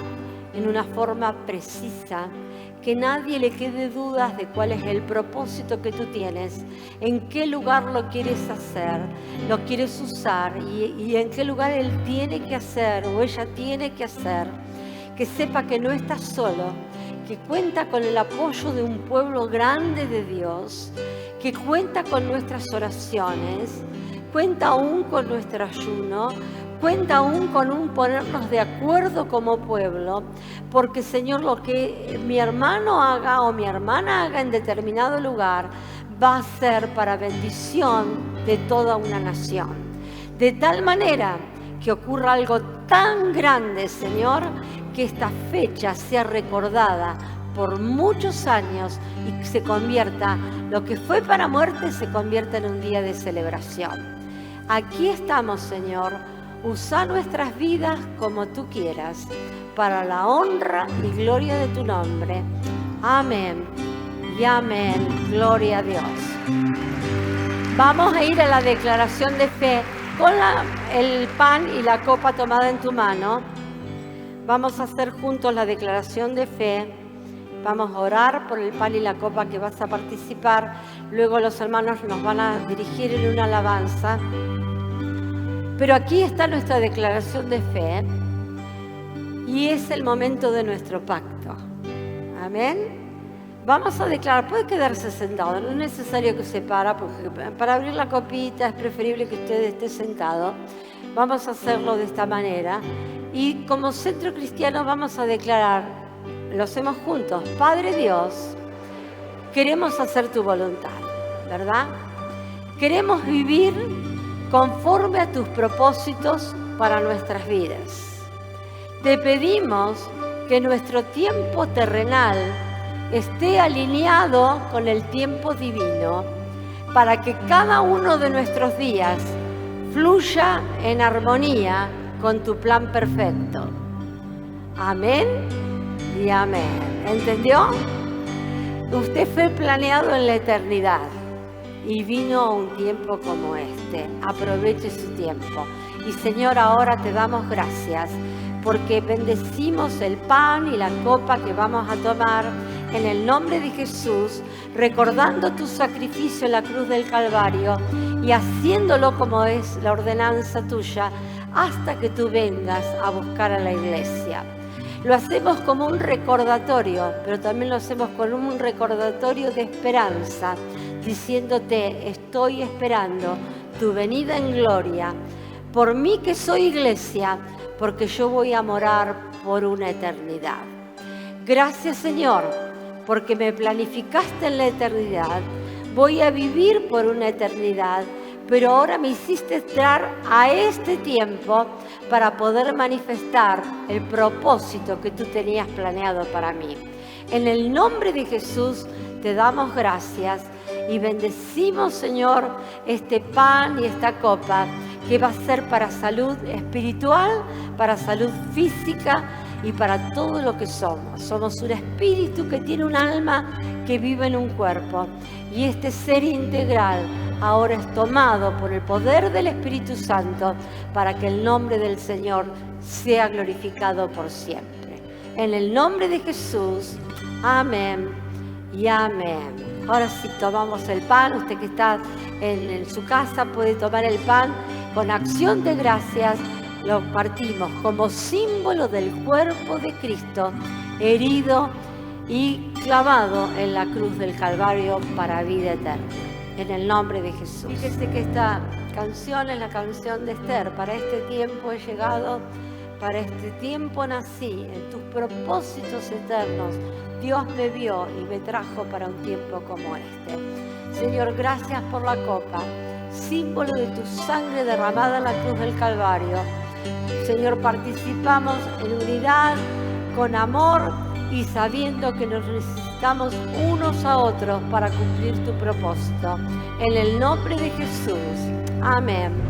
[SPEAKER 1] en una forma precisa, que nadie le quede dudas de cuál es el propósito que tú tienes, en qué lugar lo quieres hacer, lo quieres usar y en qué lugar él tiene que hacer o ella tiene que hacer. Que sepa que no estás solo, que cuenta con el apoyo de un pueblo grande de Dios, que cuenta con nuestras oraciones, cuenta aún con nuestro ayuno, cuenta aún con un ponernos de acuerdo como pueblo, porque Señor, lo que mi hermano haga o mi hermana haga en determinado lugar va a ser para bendición de toda una nación. De tal manera que ocurra algo tan grande, Señor, que esta fecha sea recordada por muchos años y se convierta, lo que fue para muerte se convierta en un día de celebración. Aquí estamos, Señor, usa nuestras vidas como tú quieras, para la honra y gloria de tu nombre. Amén y amén. Gloria a Dios. Vamos a ir a la declaración de fe con el pan y la copa tomada en tu mano. Vamos a hacer juntos la declaración de fe. Vamos a orar por el pan y la copa que vas a participar. Luego los hermanos nos van a dirigir en una alabanza. Pero aquí está nuestra declaración de fe y es el momento de nuestro pacto. Amén. Vamos a declarar, puede quedarse sentado, no es necesario que se para, porque para abrir la copita es preferible que usted esté sentado. Vamos a hacerlo de esta manera. Y como Centro Cristiano vamos a declarar, lo hacemos juntos, Padre Dios, queremos hacer tu voluntad, ¿verdad? Queremos vivir conforme a tus propósitos para nuestras vidas. Te pedimos que nuestro tiempo terrenal esté alineado con el tiempo divino, para que cada uno de nuestros días fluya en armonía con tu plan perfecto. Amén y amén. ¿Entendió? Usted fue planeado en la eternidad y vino a un tiempo como este. Aproveche su tiempo. Y Señor, ahora te damos gracias porque bendecimos el pan y la copa que vamos a tomar en el nombre de Jesús, recordando tu sacrificio en la cruz del Calvario y haciéndolo como es la ordenanza tuya hasta que tú vengas a buscar a la iglesia. Lo hacemos como un recordatorio, pero también lo hacemos con un recordatorio de esperanza, diciéndote, estoy esperando tu venida en gloria. Por mí que soy iglesia, porque yo voy a morar por una eternidad. Gracias, Señor, porque me planificaste en la eternidad. Voy a vivir por una eternidad, pero ahora me hiciste entrar a este tiempo para poder manifestar el propósito que tú tenías planeado para mí. En el nombre de Jesús te damos gracias y bendecimos, Señor, este pan y esta copa que va a ser para salud espiritual, para salud física y para todo lo que somos. Somos un espíritu que tiene un alma que vive en un cuerpo. Y este ser integral ahora es tomado por el poder del Espíritu Santo para que el nombre del Señor sea glorificado por siempre. En el nombre de Jesús, amén y amén. Ahora sí, tomamos el pan. Usted que está en su casa puede tomar el pan con acción de gracias. Lo partimos como símbolo del cuerpo de Cristo, herido y clavado en la cruz del Calvario para vida eterna. En el nombre de Jesús. Fíjese que esta canción es la canción de Esther. Para este tiempo he llegado, para este tiempo nací, en tus propósitos eternos. Dios me vio y me trajo para un tiempo como este. Señor, gracias por la copa, símbolo de tu sangre derramada en la cruz del Calvario. Señor, participamos en unidad, con amor y sabiendo que nos necesitamos unos a otros para cumplir tu propósito. En el nombre de Jesús. Amén.